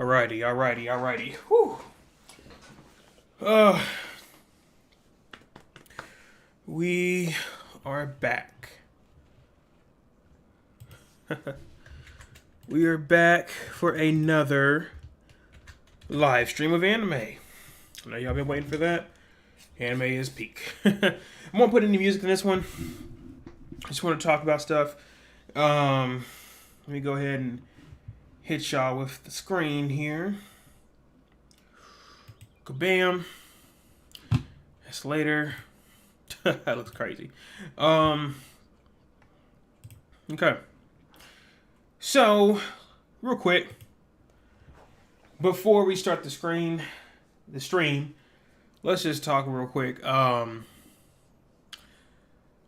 Alrighty. Whew. Uh, we are back. We are back for another live stream of anime. I know y'all been waiting for that. Anime is peak. I won't put any music in this one. I just want to talk about stuff. Let me go ahead and hit y'all with the screen here. Kabam. That's later. That looks crazy. Okay. So, real quick, before we start the stream, let's just talk real quick. I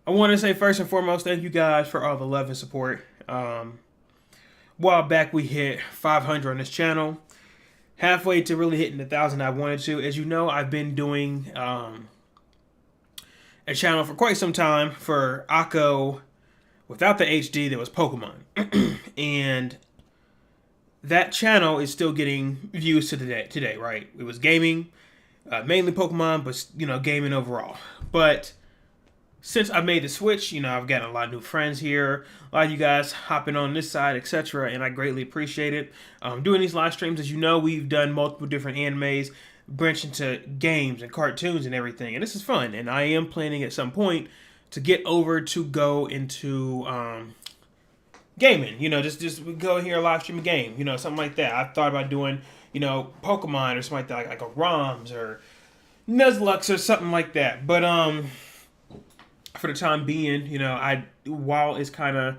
want to say first and foremost, thank you guys for all the love and support. A while back, we hit 500 on this channel. Halfway to really hitting the 1,000 I wanted to. As you know, I've been doing a channel for quite some time for Akko without the HD that was Pokemon. And that channel is still getting views to today, right? It was gaming, mainly Pokemon, but, gaming overall. But since I made the switch, I've gotten a lot of new friends here, a lot of you guys hopping on this side, etc., and I greatly appreciate it. Doing these live streams, as you know, we've done multiple different animes, branched into games and cartoons and everything, and this is fun, and I am planning at some point to get over to go into gaming, just go here live stream a game, something like that. I've thought about doing, Pokemon or something like that, like a ROMs or Nuzlocke or something like that, but for the time being, while it's kind of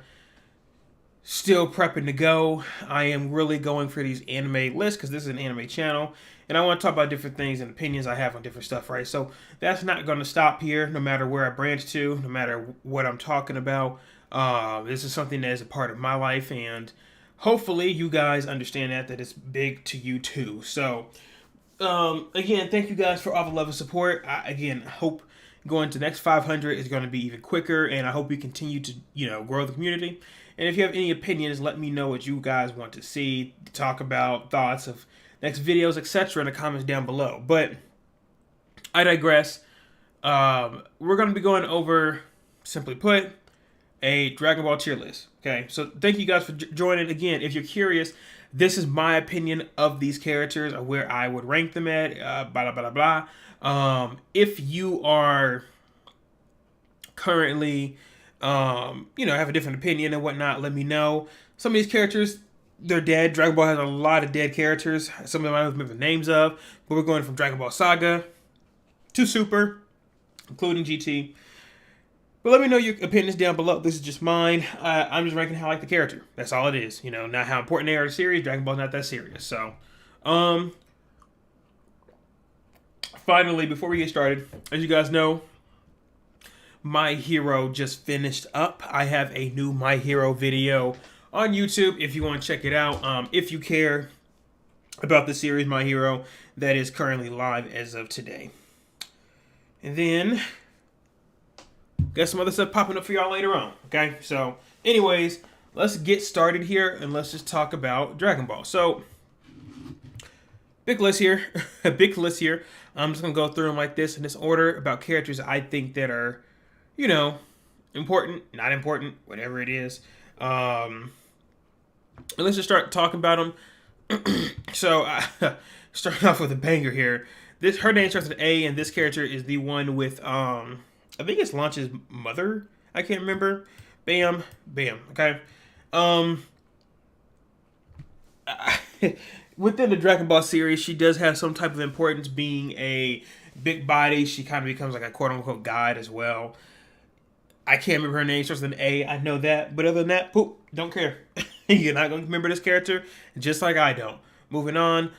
still prepping to go, I am really going for these anime lists because this is an anime channel, and I want to talk about different things and opinions I have on different stuff, right? So that's not going to stop here, no matter where I branch to, no matter what I'm talking about. This is something that is a part of my life, and hopefully you guys understand that it's big to you too. So, again, thank you guys for all the love and support. I hope going to the next 500 is going to be even quicker, and I hope we continue to, grow the community. And if you have any opinions, let me know what you guys want to see, talk about, thoughts of next videos, etc. in the comments down below. But I digress. We're going to be going over, simply put, a Dragon Ball tier list. Okay, so thank you guys for joining. Again, if you're curious, this is my opinion of these characters, or where I would rank them at, blah, blah, blah, blah. If you are currently, have a different opinion and whatnot, let me know. Some of these characters, they're dead. Dragon Ball has a lot of dead characters. Some of them I don't remember the names of, but we're going from Dragon Ball Saga to Super, including GT. But let me know your opinions down below. This is just mine. I'm just ranking how I like the character. That's all it is. Not how important they are to the series. Dragon Ball's not that serious. So, finally, before we get started, as you guys know, My Hero just finished up. I have a new My Hero video on YouTube if you want to check it out. If you care about the series My Hero, that is currently live as of today. And then got some other stuff popping up for y'all later on. Okay, so anyways, let's get started here and let's just talk about Dragon Ball. So big list here. Big list here. I'm just gonna go through them like this in this order about characters I think that are, important, not important, whatever it is. And let's just start talking about them. So starting off with a banger here. Her name starts with A, and this character is the one with I think it's Launch's mother. I can't remember. Bam. Okay. Within the Dragon Ball series, she does have some type of importance, being a big body. She kind of becomes like a quote-unquote god as well. I can't remember her name. Starts with an A. I know that. But other than that, poop. Don't care. You're not going to remember this character, just like I don't. Moving on.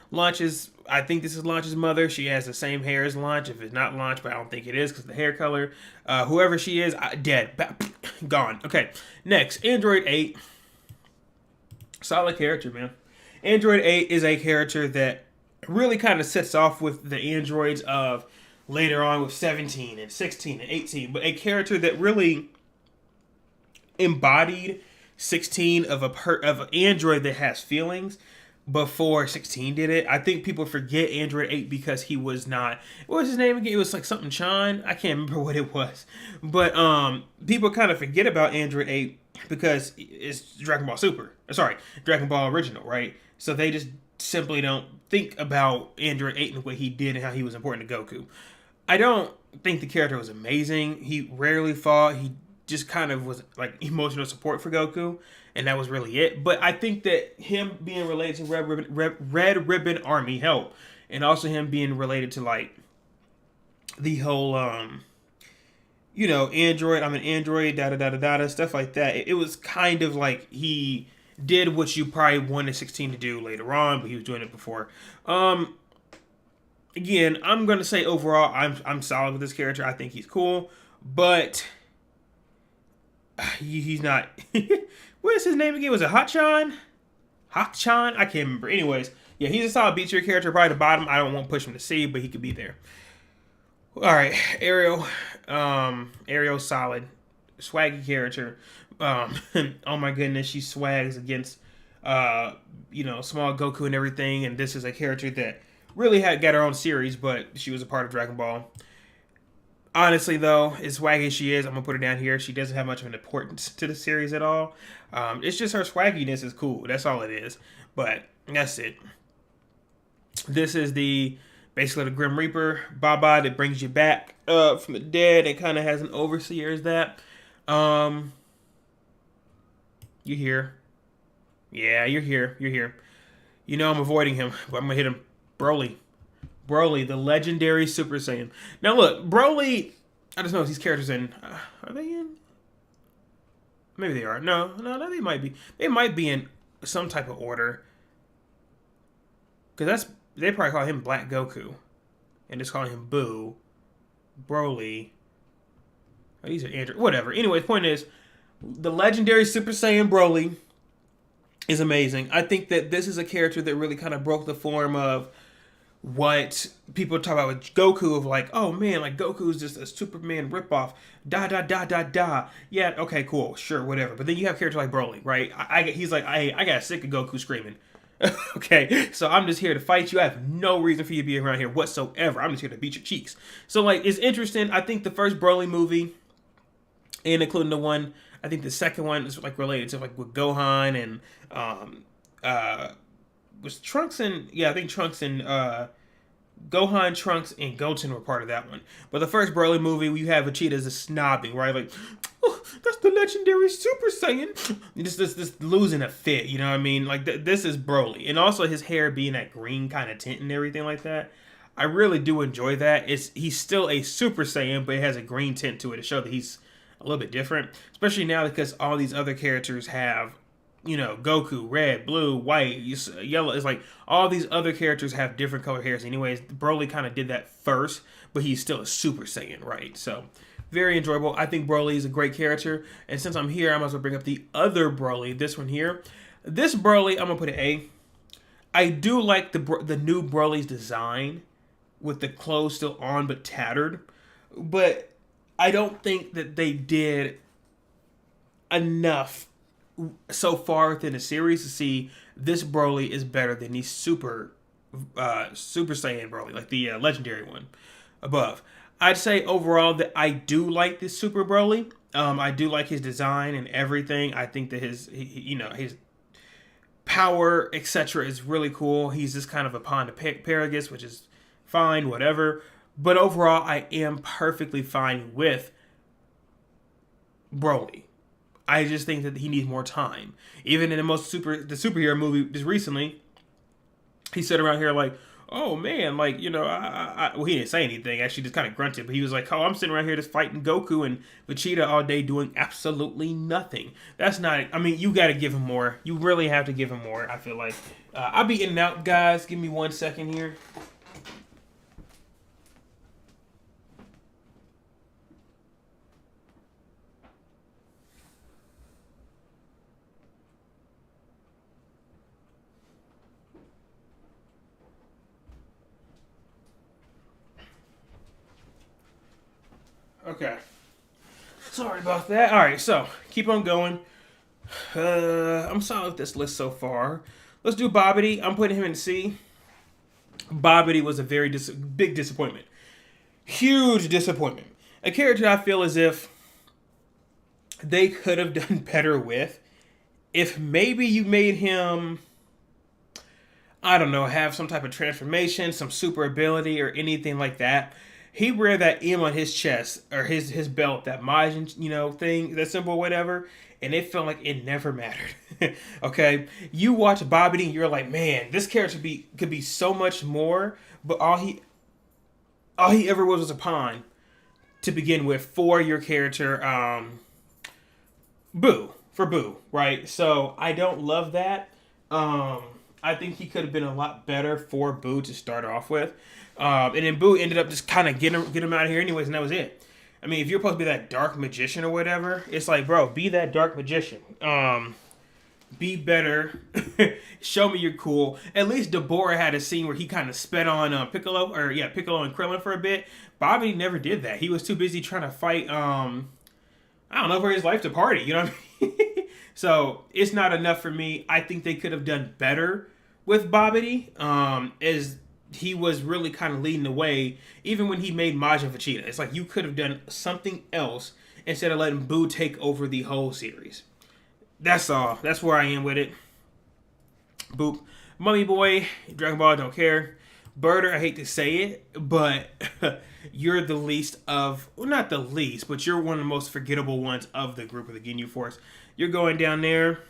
I think this is Launch's mother. She has the same hair as Launch. If it's not Launch, but I don't think it is because of the hair color. Whoever she is, dead. Gone. Okay. Next. Android 8. Solid character, man. Android 8 is a character that really kind of sets off with the androids of later on with 17 and 16 and 18. But a character that really embodied 16 of an android that has feelings. before 16 did it. I think people forget Android 8 because he was not, what was his name again? It was like something Chan. I can't remember what it was. But people kind of forget about Android 8 because it's Dragon Ball Super. Sorry, Dragon Ball Original, right? So they just simply don't think about Android 8 and what he did and how he was important to Goku. I don't think the character was amazing. He rarely fought. He just kind of was like emotional support for Goku, and that was really it. But I think that him being related to Red Ribbon Army helped, and also him being related to like the whole Android. I'm an android, da da da da da, stuff like that. It was kind of like he did what you probably wanted 16 to do later on, but he was doing it before. Again, I'm gonna say overall, I'm solid with this character. I think he's cool, but he's not. What is his name again? Was it Hotchan? Hotchan? I can't remember. Anyways, yeah, he's a solid B tier character. Probably the bottom. I don't want to push him to C, but he could be there. All right, Ariel. Ariel solid, swaggy character. Oh my goodness, she swags against small Goku and everything. And this is a character that really had got her own series, but she was a part of Dragon Ball. Honestly, though, as swaggy as she is, I'm gonna put her down here. She doesn't have much of an importance to the series at all. It's just her swagginess is cool. That's all it is. But that's it. This is the basically the Grim Reaper, Baba, that brings you back from the dead and kind of has an overseer as that. You here? Yeah, you're here. You're here. You know I'm avoiding him, but I'm gonna hit him. Broly. Broly, the legendary Super Saiyan. Now look, Broly, I just know these characters in. Are they in? Maybe they are. No, they might be. They might be in some type of order. Because they probably call him Black Goku. And just calling him Boo. Broly. Oh, these are Android. Whatever. Anyway, the point is, the legendary Super Saiyan Broly is amazing. I think that this is a character that really kind of broke the form of what people talk about with Goku of like, oh man, like Goku's just a Superman ripoff. Da da da da da. Yeah, okay, cool, sure, whatever. But then you have characters like Broly, right? He's like, I got sick of Goku screaming. Okay, so I'm just here to fight you. I have no reason for you to be around here whatsoever. I'm just here to beat your cheeks. So like, it's interesting. I think the first Broly movie, and including the one, I think the second one is like related to like with Gohan and was Trunks and I think Trunks and Gohan, Trunks, and Goten were part of that one. But the first Broly movie, you have Vegeta as a snobbing, right? Like, oh, that's the legendary Super Saiyan. Just losing a fit, you know what I mean? Like, this is Broly. And also his hair being that green kind of tint and everything like that. I really do enjoy that. He's still a Super Saiyan, but it has a green tint to it to show that he's a little bit different. Especially now because all these other characters have Goku, red, blue, white, yellow. It's like all these other characters have different color hairs. Anyways, Broly kind of did that first, but he's still a Super Saiyan, right? So, very enjoyable. I think Broly is a great character. And since I'm here, I might as well bring up the other Broly, this one here. This Broly, I'm going to put an A. I do like the new Broly's design with the clothes still on but tattered. But I don't think that they did enough so far within the series to see this Broly is better than the Super Saiyan Broly, like the legendary one above. I'd say overall that I do like this Super Broly. I do like his design and everything. I think that his power, etc., is really cool. He's just kind of a pawn to Paragus, which is fine, whatever. But overall, I am perfectly fine with Broly. I just think that he needs more time. Even in the superhero movie just recently, he sat around here like, oh man, like, well, he didn't say anything, actually just kind of grunted, but he was like, oh, I'm sitting around here just fighting Goku and Vegeta all day doing absolutely nothing. That's not, I mean, you got to give him more. You really have to give him more, I feel like. I'll be in and out, guys. Give me 1 second here. Okay. Sorry about that. All right, so keep on going. I'm solid with this list so far. Let's do Bobbity. I'm putting him in C. Bobbity was a very big disappointment. Huge disappointment. A character I feel as if they could have done better with. If maybe you made him, I don't know, have some type of transformation, some super ability, or anything like that. He wear that M on his chest or his belt, that Majin, thing, that symbol, whatever, and it felt like it never mattered. Okay, you watch Bobbity and you're like, man, this character could be so much more, but all he ever was a pawn to begin with for your character, Boo, right? So I don't love that. I think he could have been a lot better for Boo to start off with. And then Boo ended up just kind of getting him out of here anyways, and that was it. I mean, if you're supposed to be that dark magician or whatever, it's like, bro, be that dark magician. Be better. Show me you're cool. At least Dabura had a scene where he kind of sped on Piccolo and Krillin for a bit. Bobby never did that. He was too busy trying to fight, I don't know, for his life to party. You know what I mean? So it's not enough for me. I think they could have done better with Bobbity, as he was really kind of leading the way, even when he made Majin Vegeta. It's like you could have done something else instead of letting Boo take over the whole series. That's all. That's where I am with it. Boop. Mummy Boy, Dragon Ball, don't care. Birder, I hate to say it, but you're the least of, well, not the least, but you're one of the most forgettable ones of the group of the Ginyu Force. You're going down there.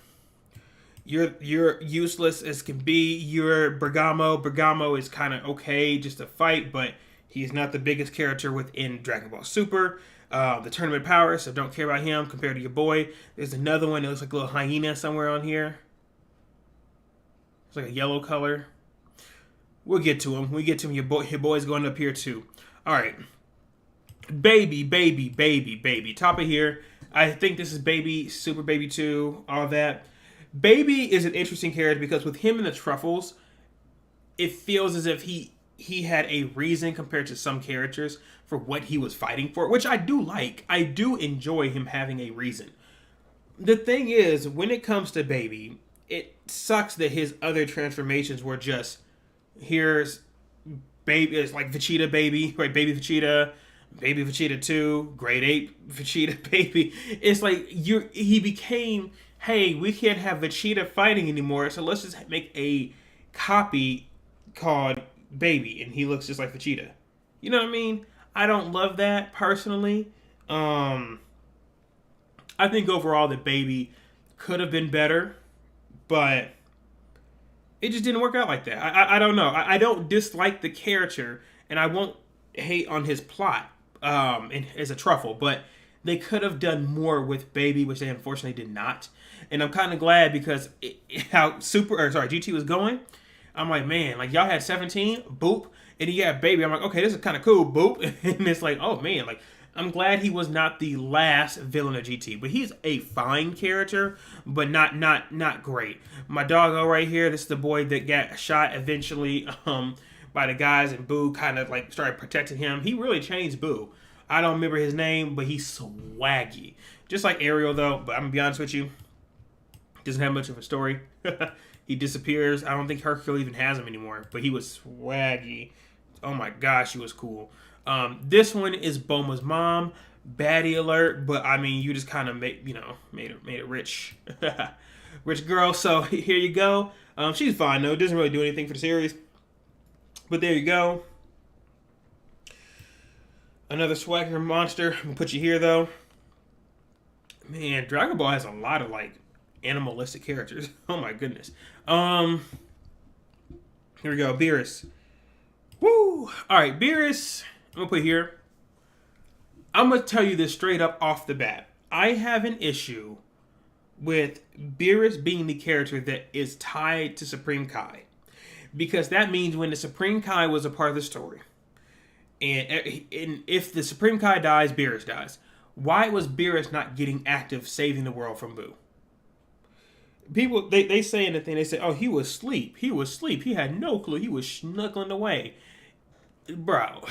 You're useless as can be. You're Bergamo. Bergamo is kind of okay just to fight, but he's not the biggest character within Dragon Ball Super. The Tournament Power, so don't care about him compared to your boy. There's another one that looks like a little hyena somewhere on here. It's like a yellow color. We'll get to him. Your boy's going up here too. All right. Baby. Top of here. I think this is Baby, Super Baby 2, all that. Baby is an interesting character because with him and the Truffles, it feels as if he had a reason compared to some characters for what he was fighting for, which I do like. I do enjoy him having a reason. The thing is, when it comes to Baby, it sucks that his other transformations were just, here's Baby, it's like Vegeta Baby, right? Baby Vegeta 2, Grade 8 Vegeta Baby. It's like he became, hey, we can't have Vegeta fighting anymore, so let's just make a copy called Baby, and he looks just like Vegeta. You know what I mean? I don't love that personally. I think overall the Baby could have been better, but it just didn't work out like that. I don't know. I don't dislike the character, and I won't hate on his plot as a Truffle, but they could have done more with Baby, which they unfortunately did not. And I'm kind of glad because how GT was going. I'm like, man, like y'all had 17, boop, and you got Baby. I'm like, okay, this is kind of cool, boop. And it's like, oh man, like I'm glad he was not the last villain of GT, but he's a fine character, but not great. My doggo right here, this is the boy that got shot eventually by the guys, and Boo kind of like started protecting him. He really changed Boo. I don't remember his name, but he's swaggy. Just like Ariel though, but I'm gonna be honest with you, doesn't have much of a story. He disappears. I don't think Hercule even has him anymore, but he was swaggy. Oh my gosh, he was cool. This one is Bulma's mom. Baddie alert, but I mean, you just kind of made it rich. Rich girl, so here you go. She's fine though, doesn't really do anything for the series. But there you go. Another swagger monster. I'm gonna put you here though. Man, Dragon Ball has a lot of like animalistic characters. Oh my goodness. Here we go. Beerus. Woo! Alright, Beerus, I'm gonna put here. I'm gonna tell you this straight up off the bat. I have an issue with Beerus being the character that is tied to Supreme Kai. Because that means when the Supreme Kai was a part of the story, and if the Supreme Kai dies, Beerus dies. Why was Beerus not getting active saving the world from Boo? People, they say in the thing, they say, oh, he was asleep. He had no clue. He was snuggling away. Bro,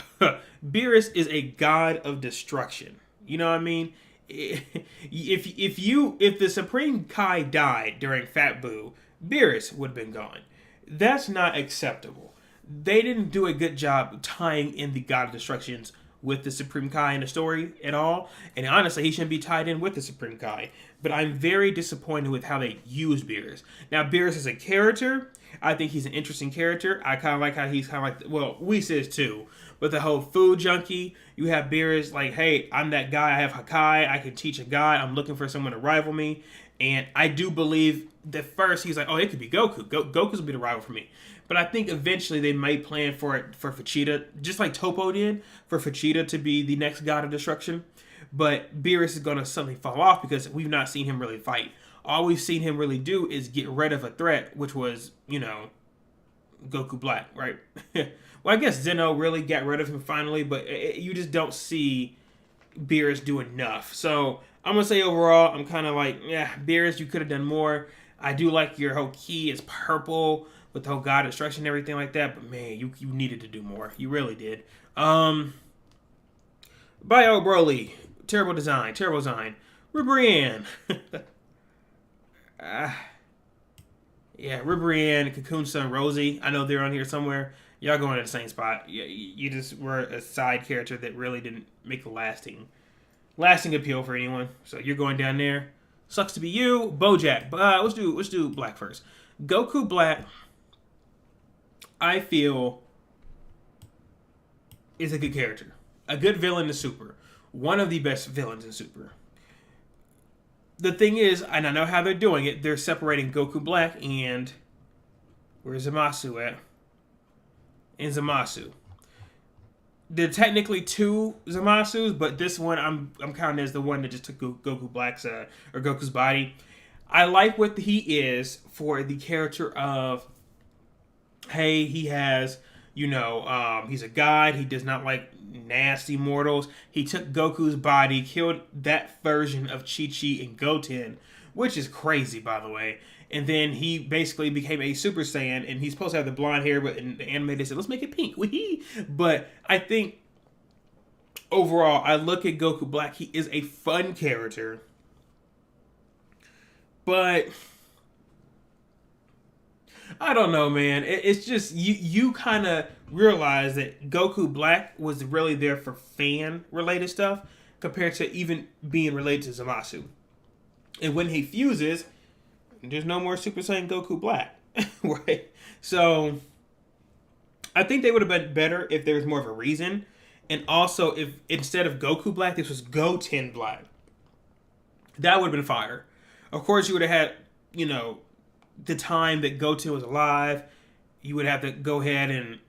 Beerus is a god of destruction. You know what I mean? If the Supreme Kai died during Fat Boo, Beerus would have been gone. That's not acceptable. They didn't do a good job tying in the God of Destructions with the Supreme Kai in the story at all. And honestly, he shouldn't be tied in with the Supreme Kai. But I'm very disappointed with how they used Beerus. Now, Beerus as a character, I think he's an interesting character. I kind of like how he's kind of like, well, Whis is too. But the whole food junkie, you have Beerus like, hey, I'm that guy. I have Hakai. I can teach a guy. I'm looking for someone to rival me. And I do believe that first he's like, oh, it could be Goku. Goku's will be the rival for me. But I think eventually they might plan for it for Vegeta, just like Topo did, for Vegeta to be the next God of Destruction. But Beerus is going to suddenly fall off because we've not seen him really fight. All we've seen him really do is get rid of a threat, which was, Goku Black, right? Well, I guess Zeno really got rid of him finally, but you just don't see Beerus do enough. So I'm going to say overall, I'm kind of like, yeah, Beerus, you could have done more. I do like your whole key is purple with the whole God Destruction and everything like that, but man, you needed to do more. You really did. Bio Broly, terrible design. Ribrianne. Yeah, Ribrianne, Cocoon Sun, Rosie. I know they're on here somewhere. Y'all going to the same spot. You just were a side character that really didn't make a lasting appeal for anyone. So you're going down there. Sucks to be you, Bojack. But let's do Black first. Goku Black, I feel, is a good character, a good villain in Super, one of the best villains in Super. The thing is, and I know how they're doing it, they're separating Goku Black and where's Zamasu at? And Zamasu. They're technically two Zamasus, but this one I'm counting as the one that just took Goku Black's or Goku's body. I like what he is for the character of, hey, he has, he's a god. He does not like nasty mortals. He took Goku's body, killed that version of Chi-Chi and Goten, which is crazy, by the way. And then he basically became a Super Saiyan, and he's supposed to have the blonde hair, but in the anime they said, let's make it pink. But I think overall, I look at Goku Black, he is a fun character. But I don't know, man. It's just you kind of realize that Goku Black was really there for fan related stuff compared to even being related to Zamasu. And when he fuses, there's no more Super Saiyan Goku Black, right? So I think they would have been better if there was more of a reason, and also if instead of Goku Black, this was Goten Black. That would have been fire. Of course, you would have had, the time that Goten was alive. You would have to go ahead and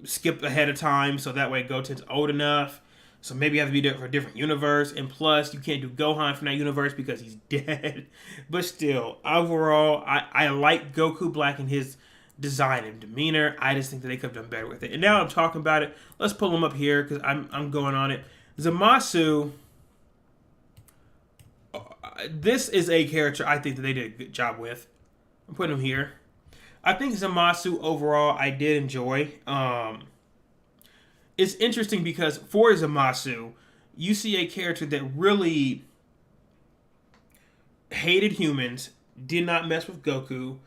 skip ahead of time so that way Goten's old enough. So maybe you have to be for a different universe. And plus, you can't do Gohan from that universe because he's dead. But still, overall, I like Goku Black and his design and demeanor. I just think that they could have done better with it. And now I'm talking about it. Let's pull him up here because I'm going on it. Zamasu. This is a character I think that they did a good job with. I'm putting him here. I think Zamasu overall I did enjoy. It's interesting because for Zamasu, you see a character that really hated humans, did not mess with Goku,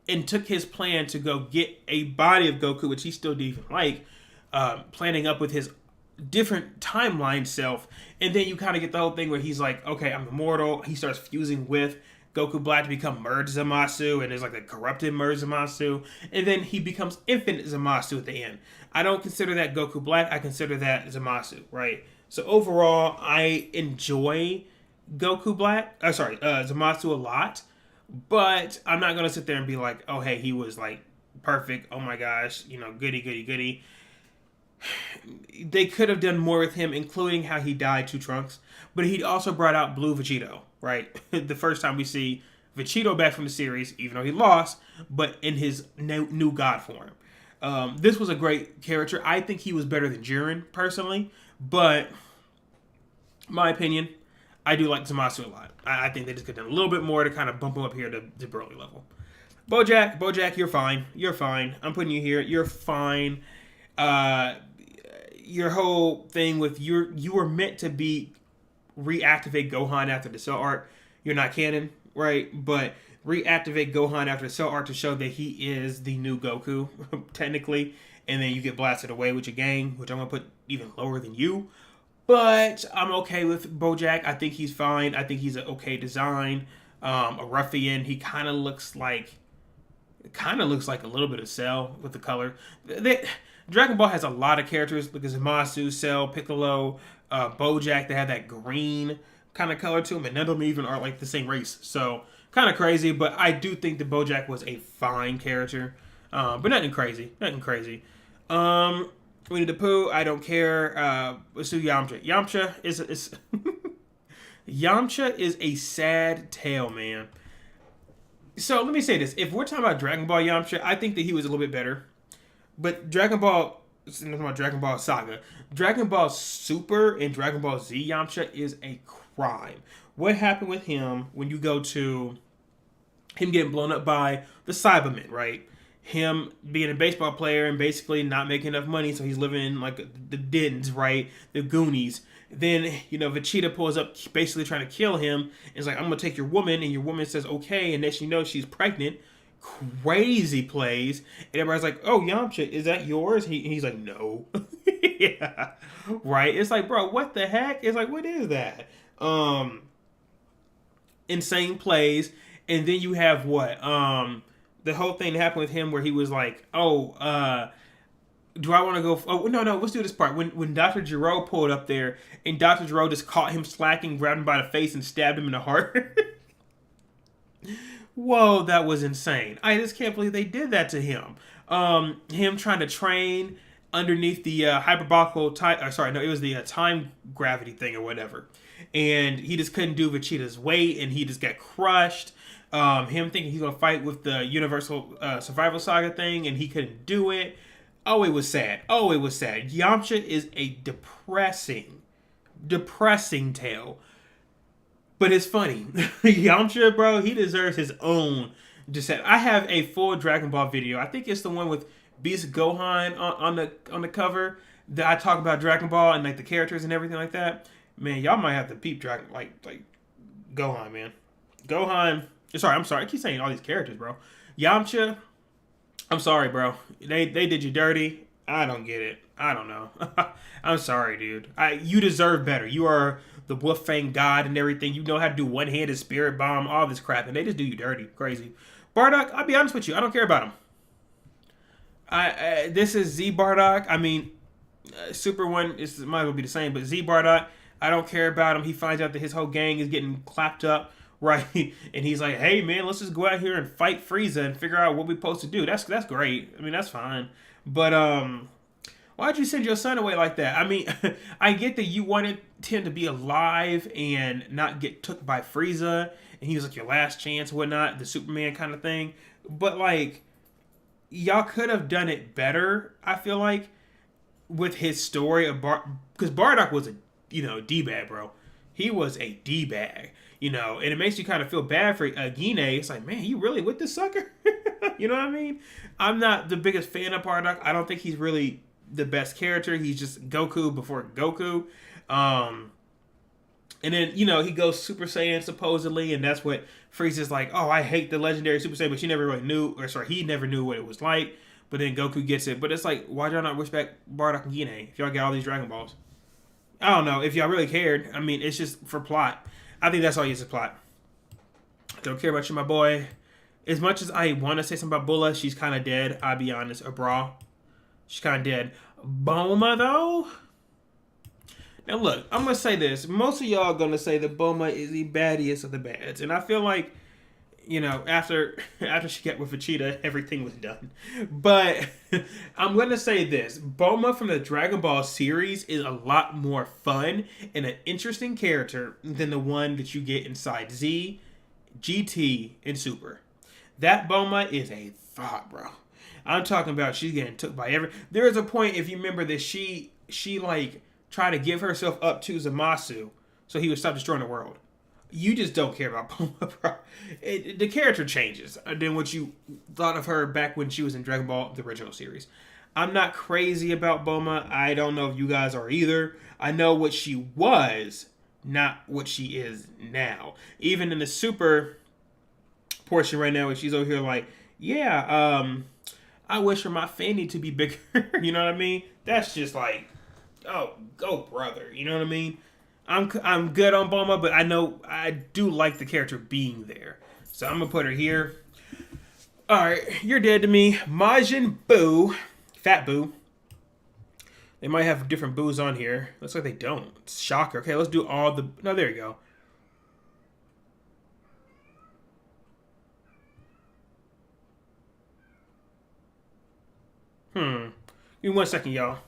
and took his plan to go get a body of Goku, which he still didn't even like, planning up with his different timeline self. And then you kind of get the whole thing where he's like, okay, I'm immortal. He starts fusing with Goku Black to become Merged Zamasu, and there's like a corrupted Merged Zamasu, and then he becomes Infinite Zamasu at the end. I don't consider that Goku Black, I consider that Zamasu, right? So overall, I enjoy Goku Black, Zamasu a lot, but I'm not going to sit there and be like, oh hey, he was like perfect, oh my gosh, goody. They could have done more with him, including how he died to Trunks, but he also brought out Blue Vegito, right? The first time we see Vegito back from the series, even though he lost, but in his new god form. This was a great character. I think he was better than Jiren, personally, but my opinion, I do like Zamasu a lot. I think they just could have done a little bit more to kind of bump him up here to Broly level. Bojack, you're fine. I'm putting you here. You're fine. Your whole thing with you were meant to be reactivate Gohan after the Cell Arc. You're not canon, right? But reactivate Gohan after the Cell arc to show that he is the new Goku, technically, and then you get blasted away with your gang, which I'm gonna put even lower than you. But I'm okay with Bojack. I think he's fine. I think he's an okay design. A ruffian. He kind of looks like a little bit of Cell with the color. Dragon Ball has a lot of characters. Look at Zamasu, Cell, Piccolo, Bojack. They have that green kind of color to them, and none of them even are like the same race. So kind of crazy, but I do think that Bojack was a fine character, but nothing crazy. Nothing crazy. Winnie the Pooh, I don't care. Let's do Yamcha. Yamcha is Yamcha is a sad tale, man. So let me say this: if we're talking about Dragon Ball Yamcha, I think that he was a little bit better. But Dragon Ball, Dragon Ball Saga, Dragon Ball Super, and Dragon Ball Z Yamcha is a crime. What happened with him when you go to him getting blown up by the Cybermen, right? Him being a baseball player and basically not making enough money, so he's living in like the dens, right? The Goonies. Then, Vegeta pulls up basically trying to kill him. And it's like, I'm going to take your woman. And your woman says, okay. And next you know, she's pregnant. Crazy plays. And everybody's like, oh, Yamcha, is that yours? He's like, no. Yeah. Right? It's like, bro, what the heck? It's like, what is that? Insane plays. And then you have what? The whole thing that happened with him where he was like, do I want to go? Oh, no, let's do this part. When Dr. Gero pulled up there and Dr. Gero just caught him slacking, grabbed him by the face, and stabbed him in the heart. Whoa, that was insane. I just can't believe they did that to him. Him trying to train underneath the hyperbolical time. It was the time gravity thing or whatever. And he just couldn't do Vegeta's weight, and he just got crushed. Him thinking he's going to fight with the Universal Survival Saga thing, and he couldn't do it. Oh, it was sad. Yamcha is a depressing tale. But it's funny. Yamcha, bro, he deserves his own descent. I have a full Dragon Ball video. I think it's the one with Beast Gohan on the cover that I talk about Dragon Ball and like the characters and everything like that. Man, y'all might have to peep Dragon like Gohan, man. Gohan. I'm sorry. I keep saying all these characters, bro. Yamcha. I'm sorry, bro. They did you dirty. I don't get it. I don't know. I'm sorry, dude. You deserve better. You are the Wolf Fang God and everything. You know how to do one-handed spirit bomb, all this crap, and they just do you dirty. Crazy. Bardock, I'll be honest with you. I don't care about him. This is Z Bardock. I mean, Super One might as well be the same, but Z Bardock, I don't care about him. He finds out that his whole gang is getting clapped up. Right, and he's like, "Hey, man, let's just go out here and fight Frieza and figure out what we're supposed to do." That's great. I mean, that's fine. But why'd you send your son away like that? I mean, I get that you wanted him to be alive and not get took by Frieza, and he was like your last chance, whatnot, the Superman kind of thing. But like, y'all could have done it better. I feel like with his story of because Bardock was a D-bag, bro. He was a D-bag. And it makes you kind of feel bad for Gine. It's like, man, you really with this sucker? You know what I mean? I'm not the biggest fan of Bardock. I don't think he's really the best character. He's just Goku before Goku. And then, he goes Super Saiyan supposedly, and that's what Frieza's like, oh, I hate the legendary Super Saiyan, but he never knew what it was like. But then Goku gets it. But it's like, why y'all not respect Bardock and Gine if y'all get all these Dragon Balls? I don't know. If y'all really cared, I mean, it's just for plot. I think that's all he is, a plot. Don't care about you, my boy. As much as I want to say something about Bulla, she's kind of dead. I'll be honest. Or Bra. She's kind of dead. Bulma, though? Now, look. I'm going to say this. Most of y'all are going to say that Bulma is the baddest of the bads. And I feel like, after she got with Vegeta, everything was done. But I'm going to say this. Bulma from the Dragon Ball series is a lot more fun and an interesting character than the one that you get inside Z, GT, and Super. That Bulma is a thought, bro. I'm talking about she's getting took by there is a point, if you remember, that she like tried to give herself up to Zamasu so he would stop destroying the world. You just don't care about Bulma, bro. The character changes than what you thought of her back when she was in Dragon Ball, the original series. I'm not crazy about Bulma. I don't know if you guys are either. I know what she was, not what she is now. Even in the Super, portion right now, and she's over here like, yeah, I wish for my fanny to be bigger. You know what I mean? That's just like, oh, go brother. You know what I mean? I'm good on Bulma, but I know I do like the character being there, so I'm gonna put her here. All right, you're dead to me, Majin Buu, Fat Buu. They might have different Boos on here. Looks like they don't. Shocker. Okay, let's do all the. No, there you go. Give me 1 second, y'all.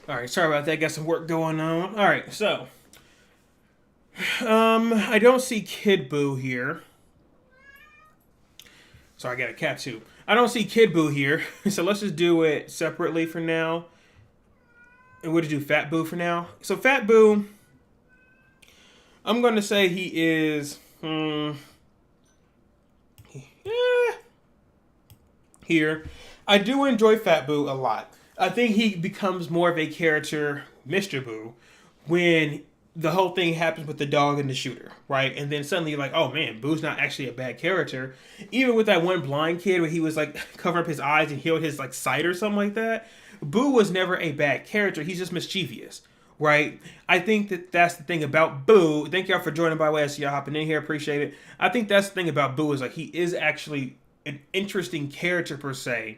All right, sorry about that. Got some work going on. All right, so I don't see Kid Buu here. Sorry, I got a cat too. I don't see Kid Buu here, so let's just do it separately for now. And we'll just do Fat Buu for now. So Fat Buu, I'm going to say he is here. I do enjoy Fat Buu a lot. I think he becomes more of a character, Mr. Buu, when the whole thing happens with the dog and the shooter, right? And then suddenly you're like, oh man, Boo's not actually a bad character. Even with that one blind kid where he was like covering up his eyes and healed his like sight or something like that, Buu was never a bad character. He's just mischievous, right? I think that that's the thing about Buu. Thank y'all for joining, by the way. I see y'all hopping in here. Appreciate it. I think that's the thing about Buu is like he is actually an interesting character per se.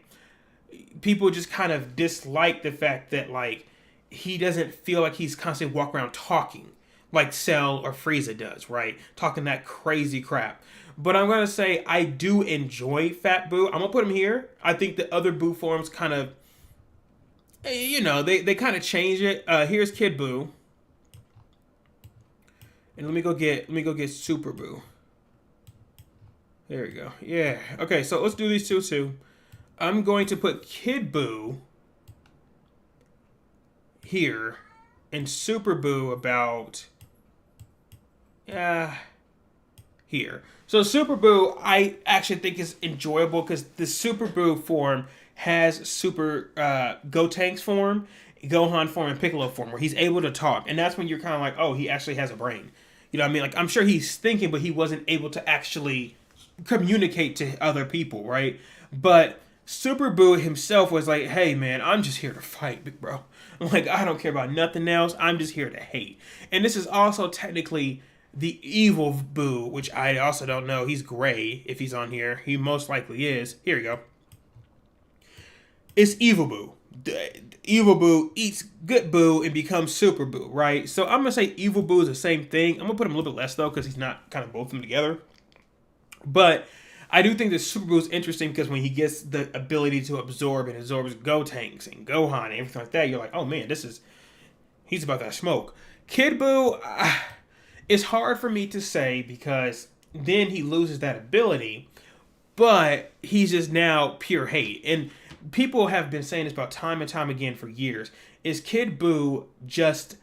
People just kind of dislike the fact that like he doesn't feel like he's constantly walking around talking like Cell or Frieza does, right? Talking that crazy crap. But I'm gonna say I do enjoy Fat Buu. I'm gonna put him here. I think the other Buu forms kind of, they kind of change it. Here's Kid Buu, and let me go get Super Buu. There we go. Yeah. Okay. So let's do these two too. I'm going to put Kid Buu here and Super Buu about here. So Super Buu I actually think is enjoyable because the Super Buu form has Super Gotenks form, Gohan form, and Piccolo form where he's able to talk. And that's when you're kind of like, oh, he actually has a brain. You know what I mean? Like I'm sure he's thinking, but he wasn't able to actually communicate to other people, right? But Super Buu himself was like, hey man, I'm just here to fight, big bro. Like, I don't care about nothing else. I'm just here to hate. And this is also technically the evil Buu, which I also don't know. He's gray if he's on here. He most likely is. Here we go. It's evil Buu. Evil Buu eats good Buu and becomes Super Buu, right? So I'm going to say evil Buu is the same thing. I'm going to put him a little bit less, though, because he's not kind of both of them together. But I do think that Super Buu is interesting because when he gets the ability to absorb and absorbs Gotenks and Gohan and everything like that, you're like, oh man, he's about that smoke. Kid Buu, it's hard for me to say because then he loses that ability, but he's just now pure hate. And people have been saying this about time and time again for years. Is Kid Buu just,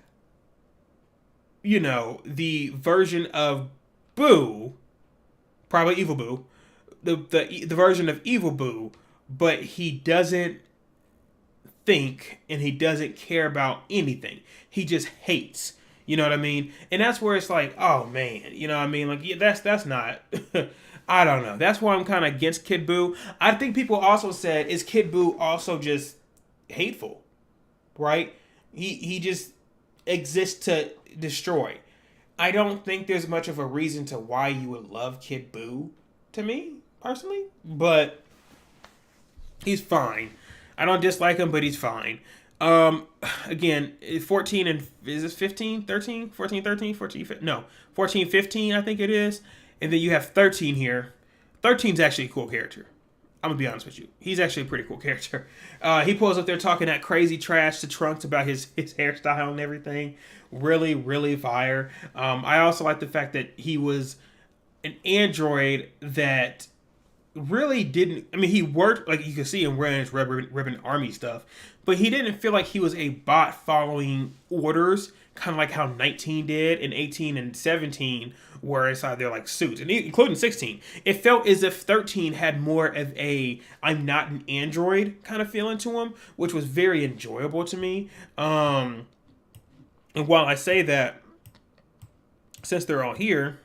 the version of Buu, probably Evil Buu, the version of Evil Buu, but he doesn't think and he doesn't care about anything. He just hates. You know what I mean? And that's where it's like, oh man, you know what I mean? Like, yeah, that's not. I don't know. That's why I'm kind of against Kid Buu. I think people also said, is Kid Buu also just hateful, right? He just exists to destroy. I don't think there's much of a reason to why you would love Kid Buu. to me personally, but he's fine. I don't dislike him, but he's fine. Um, Again, 14 and is this 15, 13, 14, 13, 14, no, 14, 15, I think it is. And then you have 13 here. 13's actually a cool character. I'm gonna be honest with you. He's actually a pretty cool character. He pulls up there talking that crazy trash to Trunks about his hairstyle and everything. Really, really fire. I also like the fact that he was an android that really didn't. I mean, he worked like you can see him wearing his ribbon army stuff, but he didn't feel like he was a bot following orders, kind of like how 19 did, and 18 and 17 were inside their like suits, and including 16. It felt as if 13 had more of a "I'm not an android" kind of feeling to him, which was very enjoyable to me. And while I say that, since they're all here,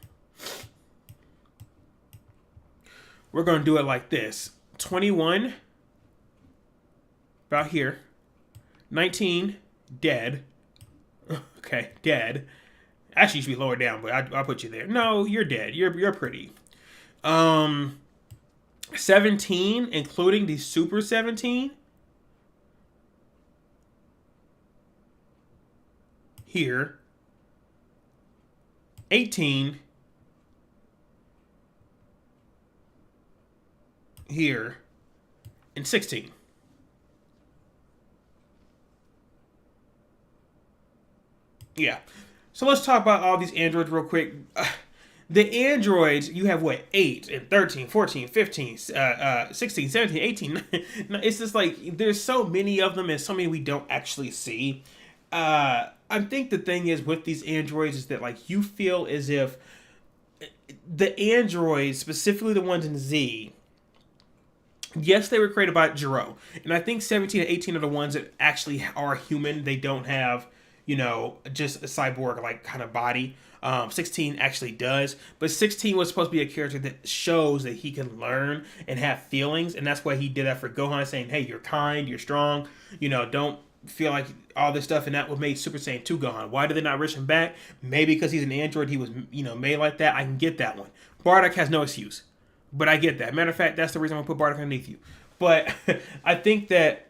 we're going to do it like this. 21, about here. 19, dead. Okay, dead. Actually, you should be lower down, but I'll put you there. No, you're dead. You're pretty. 17, including the Super 17. Here. 18. Here. And 16. Yeah. So let's talk about all these androids real quick. The androids, you have what, 8 and 13, 14, 15, 16, 17, 18. It's just like there's so many of them and so many we don't actually see. I think the thing is with these androids is that like you feel as if the androids, specifically the ones in Z, yes, they were created by Jiro. And I think 17 and 18 are the ones that actually are human. They don't have, just a cyborg like kind of body. 16 actually does, but 16 was supposed to be a character that shows that he can learn and have feelings, and that's why he did that for Gohan, saying, "Hey, you're kind, you're strong, don't feel like all this stuff." And that was made Super Saiyan 2 Gohan. Why did they not wish him back? Maybe because he's an android. He was, made like that. I can get that one. Bardock has no excuse, but I get that. Matter of fact, that's the reason I'm gonna put Bardock underneath you. But I think that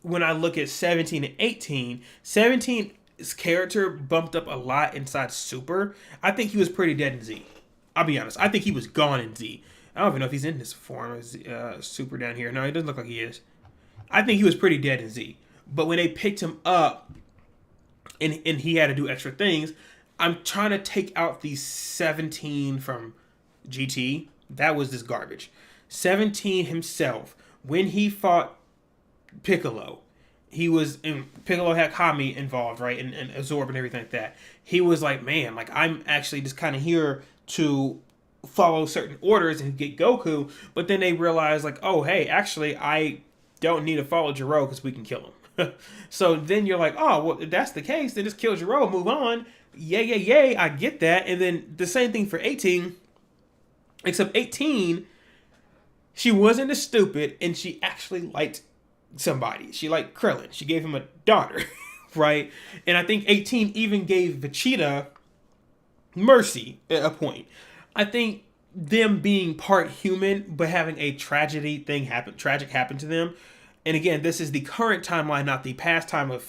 when I look at 17 and 18, 17 his character bumped up a lot inside Super. I think he was pretty dead in Z. I'll be honest. I think he was gone in Z. I don't even know if he's in this form as Super down here. No, he doesn't look like he is. I think he was pretty dead in Z. But when they picked him up and he had to do extra things, I'm trying to take out the 17 from GT. That was this garbage. 17 himself, when he fought Piccolo, he was in Piccolo had Kami involved, right, and Absorb and everything like that. He was like, man, like I'm actually just kind of here to follow certain orders and get Goku. But then they realized, like, oh, hey, actually, I don't need to follow Jiro because we can kill him. So then you're like, oh, well, if that's the case, then just kill Jiro, move on. Yay, I get that. And then the same thing for 18, except 18, she wasn't as stupid, and she actually liked somebody. She liked Krillin. She gave him a daughter, right? And I think 18 even gave Vegeta mercy at a point. I think them being part human but having a tragic happen to them. And again, this is the current timeline, not the past time of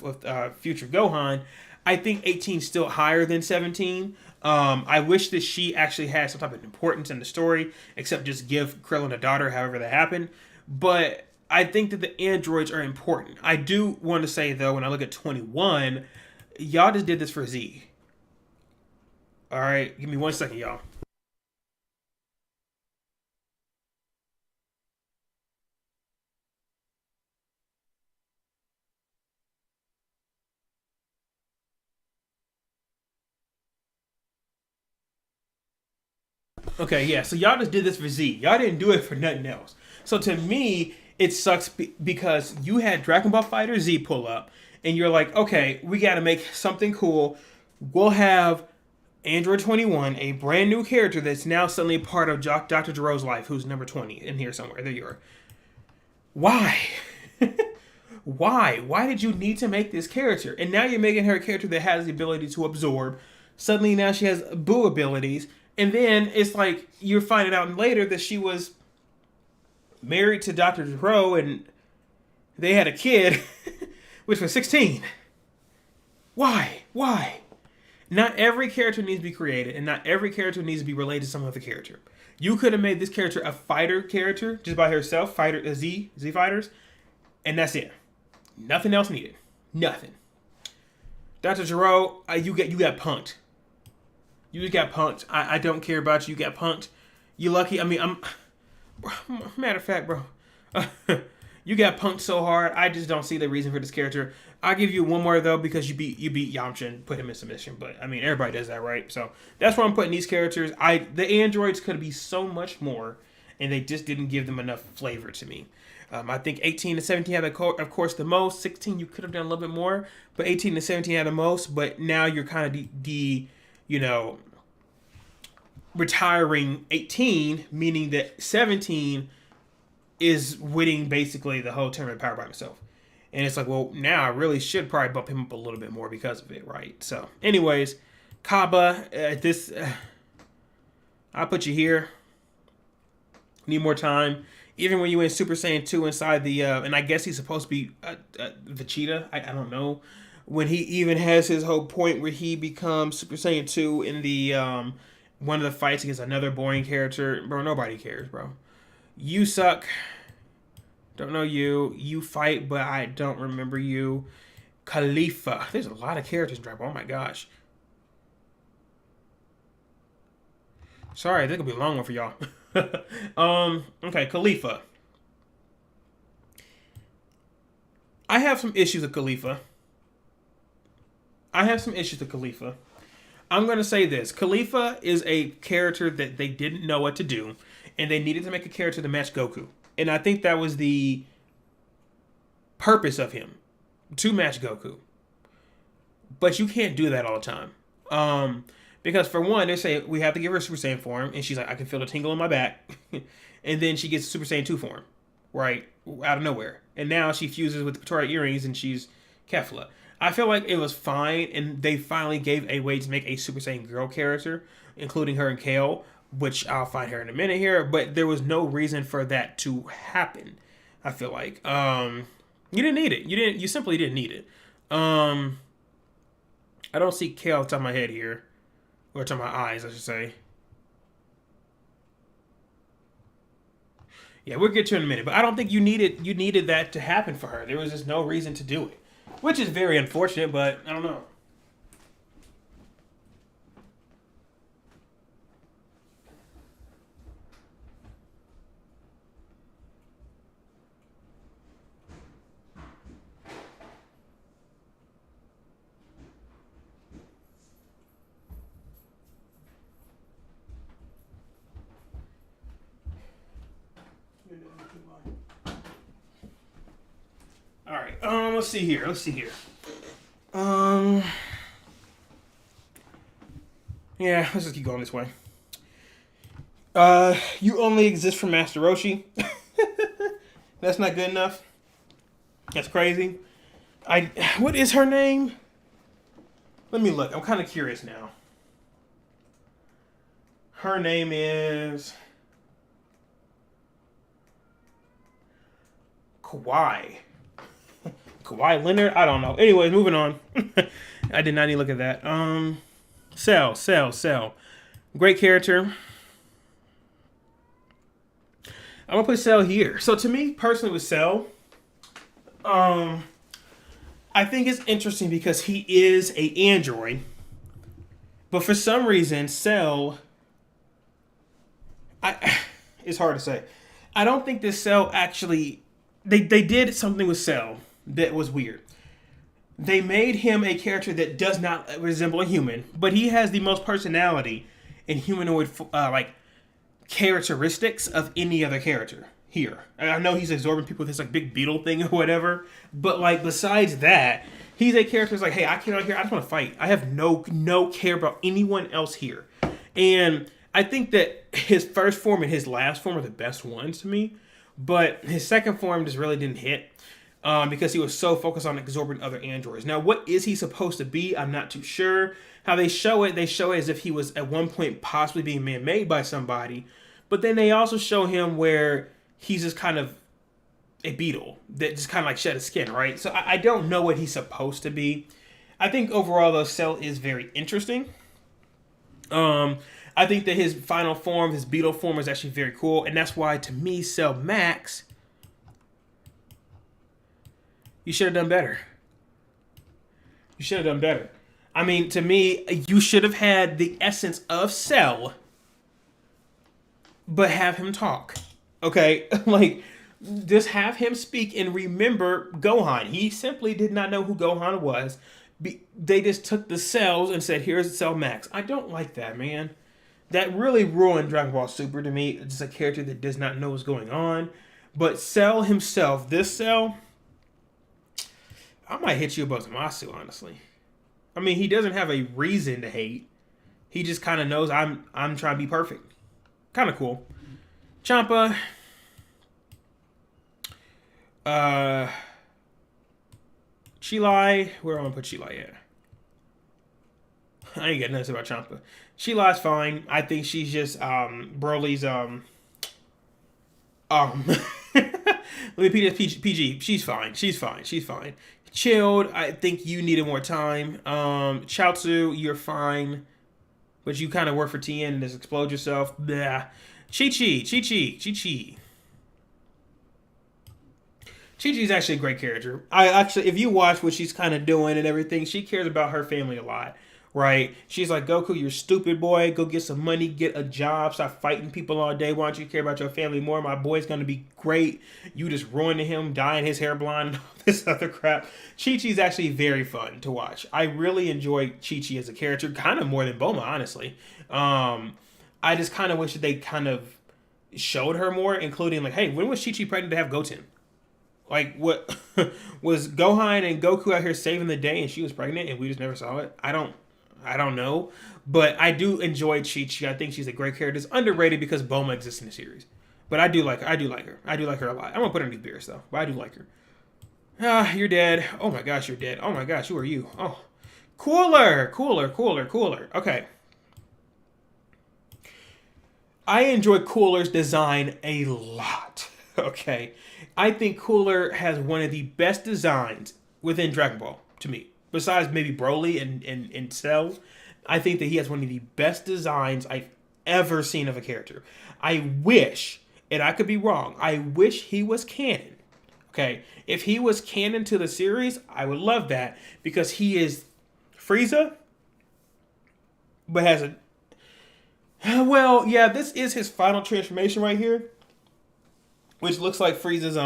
future Gohan. I think 18 is still higher than 17. I wish that she actually had some type of importance in the story, except just give Krillin a daughter, however that happened. But I think that the androids are important. I do want to say, though, when I look at 21, y'all just did this for Z. All right, give me 1 second, y'all. Okay, yeah, so y'all just did this for Z. Y'all didn't do it for nothing else. So to me, it sucks because you had Dragon Ball Fighter Z pull up, and you're like, okay, we got to make something cool. We'll have Android 21, a brand new character that's now suddenly part of Dr. Jiro's life, who's number 20 in here somewhere. There you are. Why? Why? Why did you need to make this character? And now you're making her a character that has the ability to absorb. Suddenly now she has Boo abilities. And then it's like you're finding out later that she was married to Dr. Gero and they had a kid, which was 16. Why? Why? Not every character needs to be created, and not every character needs to be related to some other character. You could have made this character a fighter character just by herself, fighter Z fighters, and that's it. Nothing else needed. Nothing. Dr. Gero, you got punked. You just got punked. I don't care about you. You got punked. You lucky. I mean, matter of fact, bro. You got punked so hard. I just don't see the reason for this character. I'll give you one more though because you beat Yamcha, put him in submission. But I mean, everybody does that, right? So that's where I'm putting these characters. The androids could be so much more, and they just didn't give them enough flavor to me. I think 18 to 17 had, of course, the most. 16 you could have done a little bit more, but 18 to 17 had the most. But now you're kind of retiring 18, meaning that 17 is winning basically the whole tournament power by himself. And it's like, well, now I really should probably bump him up a little bit more because of it, right? So, anyways, Kaba, I'll put you here. Need more time. Even when you went Super Saiyan 2 inside the, and I guess he's supposed to be Vegeta. I don't know. When he even has his whole point where he becomes Super Saiyan 2 in the, one of the fights against another boring character. Bro, nobody cares, bro. You suck. Don't know you. You fight, but I don't remember you. Khalifa. There's a lot of characters in Dragon Ball. Oh my gosh. Sorry, this could be a long one for y'all. Okay, Khalifa. I have some issues with Khalifa. I'm going to say this. Khalifa is a character that they didn't know what to do, and they needed to make a character to match Goku. And I think that was the purpose of him, to match Goku. But you can't do that all the time. Because for one, they say we have to give her a Super Saiyan form, and she's like, I can feel the tingle in my back. And then she gets Super Saiyan 2 form, right? Out of nowhere. And now she fuses with the Pretorian earrings, and she's Kefla. I feel like it was fine, and they finally gave a way to make a Super Saiyan girl character, including her and Kale, which I'll find her in a minute here, but there was no reason for that to happen. I feel like you didn't need it. You simply didn't need it. I don't see Kale top of my head here, or top of my eyes, I should say. Yeah, we'll get to it in a minute, but I don't think you needed that to happen for her. There was just no reason to do it, which is very unfortunate. But I don't know. All right. Let's see here. Yeah, let's just keep going this way. You only exist for Master Roshi. That's not good enough. That's crazy. What is her name? Let me look. I'm kind of curious now. Her name is Kawhi. Kawhi Leonard? I don't know. Anyways, moving on. I did not even look at that. Cell. Great character. I'm gonna put Cell here. So to me, personally, with Cell, I think it's interesting because he is a android, but for some reason, Cell, it's hard to say. I don't think this Cell actually. They did something with Cell that was weird. They made him a character that does not resemble a human, but he has the most personality and humanoid characteristics of any other character here. I know he's absorbing people with this like big beetle thing or whatever, but like besides that, he's a character that's like, hey, I came out here, I just want to fight. I have no care about anyone else here. And I think that his first form and his last form are the best ones to me, but his second form just really didn't hit. Because he was so focused on absorbing other androids. Now, what is he supposed to be? I'm not too sure. how they show it as if he was at one point possibly being man-made by somebody, but then they also show him where he's just kind of a beetle that just kind of like shed his skin, right? So I don't know what he's supposed to be. I think overall though, Cell is very interesting. I think that his final form, his beetle form, is actually very cool, and that's why to me, Cell Max, you should have done better. You should have done better. I mean, to me, you should have had the essence of Cell, but have him talk. Okay? Like, just have him speak and remember Gohan. He simply did not know who Gohan was. They just took the cells and said, here's Cell Max. I don't like that, man. That really ruined Dragon Ball Super to me. It's just a character that does not know what's going on. But Cell himself, this Cell, I might hit you above Zamasu, honestly. I mean, he doesn't have a reason to hate. He just kind of knows I'm trying to be perfect. Kind of cool. Champa. Chilai. Where am I gonna put Chilai at? I ain't got nothing about Champa. Chilai's fine. I think she's just Broly's let me PG. She's fine. She's fine. Chilled, I think you needed more time. Chaozu, you're fine. But you kind of work for TN and just explode yourself. Blah. Chi-Chi. Chi-Chi's actually a great character. If you watch what she's kind of doing and everything, she cares about her family a lot. Right? She's like, Goku, you're stupid, boy. Go get some money, get a job, stop fighting people all day. Why don't you care about your family more? My boy's going to be great. You just ruining him, dyeing his hair blonde, and all this other crap. Chi-Chi's actually very fun to watch. I really enjoy Chi-Chi as a character, kind of more than Bulma, honestly. I just kind of wish that they kind of showed her more, including like, hey, when was Chi-Chi pregnant to have Goten? Like, what? Was Gohan and Goku out here saving the day and she was pregnant and we just never saw it? I don't know, but I do enjoy Chi-Chi. I think she's a great character. It's underrated because Bulma exists in the series, but I do like her. I do like her a lot. I'm gonna put her in these beers though, but I do like her. Ah, you're dead. Oh my gosh, you're dead. Oh my gosh, who are you? Oh, cooler. Okay. I enjoy Cooler's design a lot. Okay, I think Cooler has one of the best designs within Dragon Ball to me. Besides maybe Broly and Cell, I think that he has one of the best designs I've ever seen of a character. I wish, and I could be wrong, I wish he was canon. Okay, if he was canon to the series, I would love that because he is Frieza, but has a... Well, yeah, this is his final transformation right here, which looks like Frieza's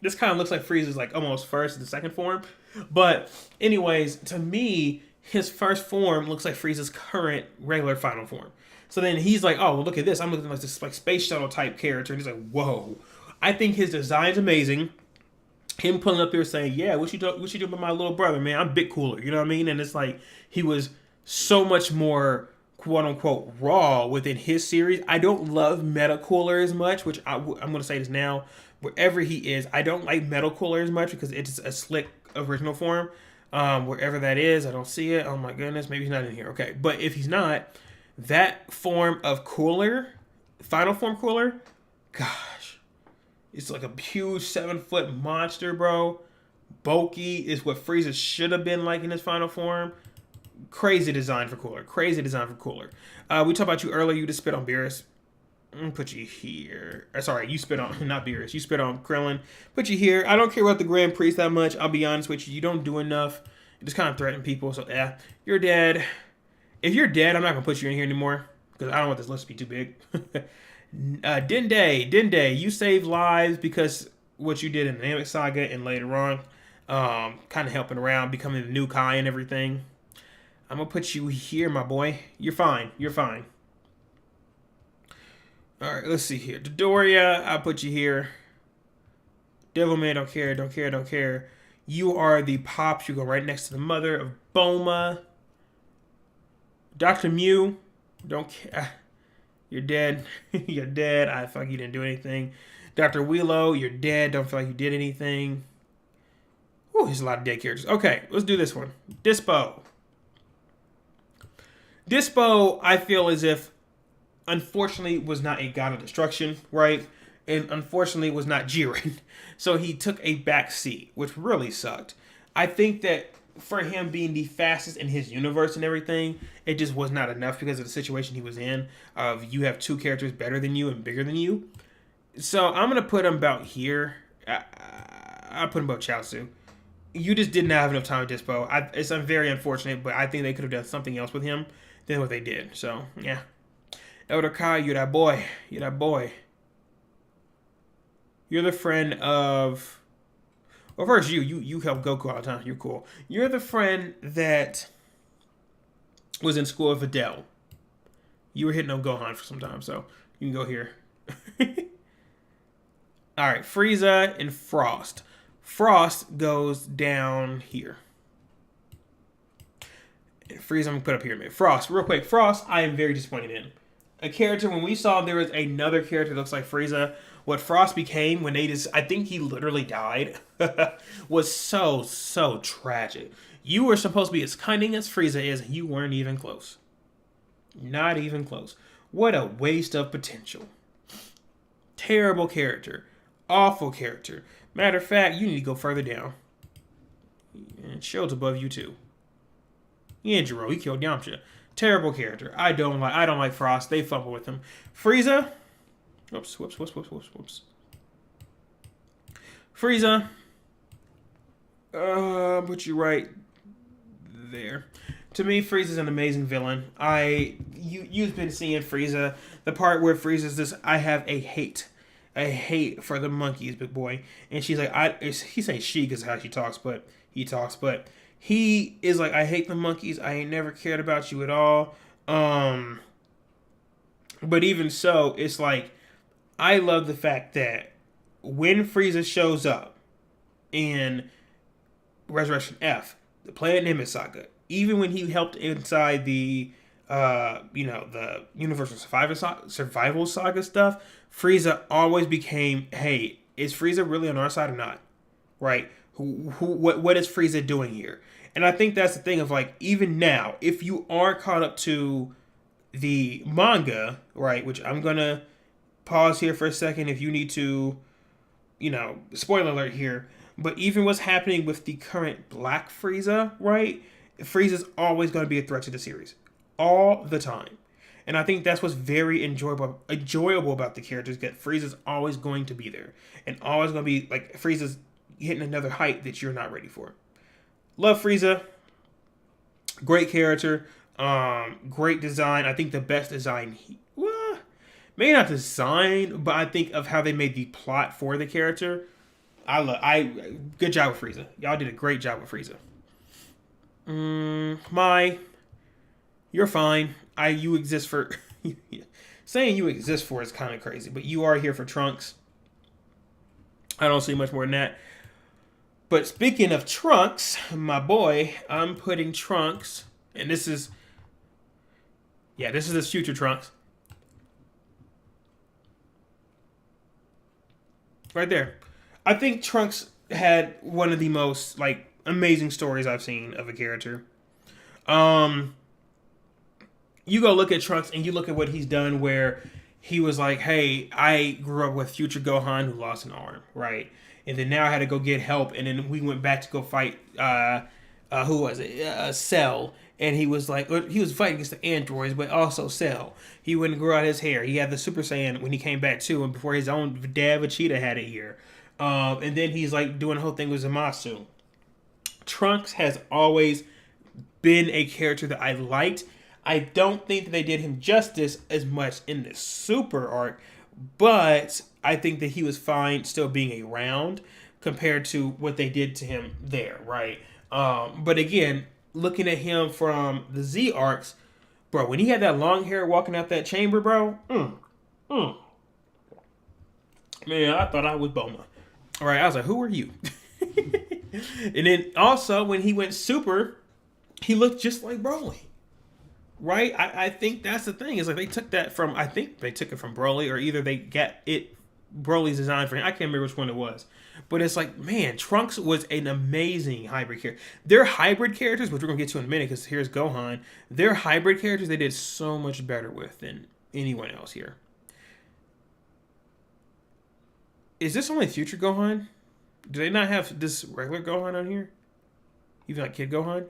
This kind of looks like Frieza's like almost first and second form. But anyways, to me, his first form looks like Frieza's current regular final form. So then he's like, oh, well, look at this. I'm looking like this like space shuttle type character. And he's like, whoa. I think his design's amazing. Him pulling up here saying, yeah, what you do about my little brother, man? I'm a bit cooler. You know what I mean? And it's like he was so much more quote unquote raw within his series. I don't love Meta Cooler as much, which I'm going to say this now. Wherever he is, I don't like Metal Cooler as much because it's a slick original form. Wherever that is, I don't see it. Oh my goodness, maybe he's not in here. Okay, but if he's not, that form of Cooler, final form Cooler, gosh, it's like a huge 7-foot monster, bro. Bulky is what Frieza should have been like in his final form. Crazy design for Cooler. We talked about you earlier. You just spit on Beerus. I'm gonna put you here. Sorry, you spit on, not Beerus. You spit on Krillin. Put you here. I don't care about the Grand Priest that much. I'll be honest with you. You don't do enough. You just kind of threaten people. So, yeah, you're dead. If you're dead, I'm not gonna put you in here anymore because I don't want this list to be too big. Dende, you saved lives because what you did in the Namek Saga and later on, kind of helping around, becoming the new Kai and everything. I'm gonna put you here, my boy. You're fine. All right, let's see here. Dodoria, I'll put you here. Devilman, don't care. You are the Pops. You go right next to the mother of Bulma. Dr. Mew, don't care. You're dead. You're dead. I feel like you didn't do anything. Dr. Willow, you're dead. Don't feel like you did anything. Ooh, there's a lot of dead characters. Okay, let's do this one. Dispo. Dispo, I feel as if, unfortunately, was not a god of destruction, right? And unfortunately, was not Jiren. So he took a back seat, which really sucked. I think that for him being the fastest in his universe and everything, it just was not enough because of the situation he was in. Of you have two characters better than you and bigger than you. So I'm gonna put him about here. I put him about Chaozu. You just didn't have enough time with Dispo. It's very unfortunate, but I think they could have done something else with him than what they did. So yeah, Elder Kai, you're that boy. You're that boy. You're the friend of. Well, first you help Goku all the time. You're cool. You're the friend that was in school with Videl. You were hitting on Gohan for some time, so you can go here. All right, Frieza and Frost. Frost goes down here. And Frieza, I'm gonna put up here a minute. Frost, real quick. Frost, I am very disappointed in. A character, when we saw there was another character that looks like Frieza, what Frost became when they just, I think he literally died, was so tragic. You were supposed to be as cunning as Frieza is, and you weren't even close. Not even close. What a waste of potential. Terrible character. Awful character. Matter of fact, you need to go further down. And Shield's above you too. Yanjiro, he killed Yamcha. Terrible character. I don't like Frost. They fumble with him. Frieza. Whoops. Frieza. Put you right there. To me, Frieza's an amazing villain. You've been seeing Frieza. The part where Frieza's this, I have a hate for the monkeys, big boy. And she's like, he say she because how she talks, but he talks, but he is like, I hate the monkeys. I ain't never cared about you at all. But even so, it's like, I love the fact that when Frieza shows up in Resurrection F, the Planet Namek saga, even when he helped inside the the Universal Survival Saga stuff, Frieza always became, hey, is Frieza really on our side or not? Right? What is Frieza doing here? And I think that's the thing of like, even now, if you are caught up to the manga, right, which I'm gonna pause here for a second if you need to, spoiler alert here, but even what's happening with the current Black Frieza, right? Frieza's always going to be a threat to the series. All the time. And I think that's what's very enjoyable about the characters, that Frieza's always going to be there. And always going to be, like, Frieza's hitting another height that you're not ready for. Love Frieza. Great character. Great design. I think the best design, maybe not design, but I think of how they made the plot for the character. Good job with Frieza. Y'all did a great job with Frieza. You're fine. You exist for... Saying you exist for is kind of crazy, but you are here for Trunks. I don't see much more than that. But speaking of Trunks, my boy, I'm putting Trunks, and this is his future Trunks. Right there. I think Trunks had one of the most, like, amazing stories I've seen of a character. You go look at Trunks and you look at what he's done, where he was like, hey, I grew up with Future Gohan who lost an arm, right? And then now I had to go get help, and then we went back to go fight, who was it? Cell. And he was like, he was fighting against the androids, but also Cell. He wouldn't grow out his hair. He had the Super Saiyan when he came back too, and before his own dad Vegeta had it here. And then he's like doing the whole thing with Zamasu. Trunks has always been a character that I liked. I don't think that they did him justice as much in the Super arc, but I think that he was fine still being around compared to what they did to him there, right? But again, looking at him from the Z arcs, bro, when he had that long hair walking out that chamber, bro, man, I thought I was Bulma. All right, I was like, who are you? And then also when he went Super, he looked just like Broly. Right? I think that's the thing. Is like they took that from, I think they took it from Broly, or either they got it Broly's design for him. I can't remember which one it was. But it's like, man, Trunks was an amazing hybrid character. Their hybrid characters, which we're going to get to in a minute because here's Gohan, their hybrid characters they did so much better with than anyone else here. Is this only Future Gohan? Do they not have this regular Gohan on here? Even like Kid Gohan?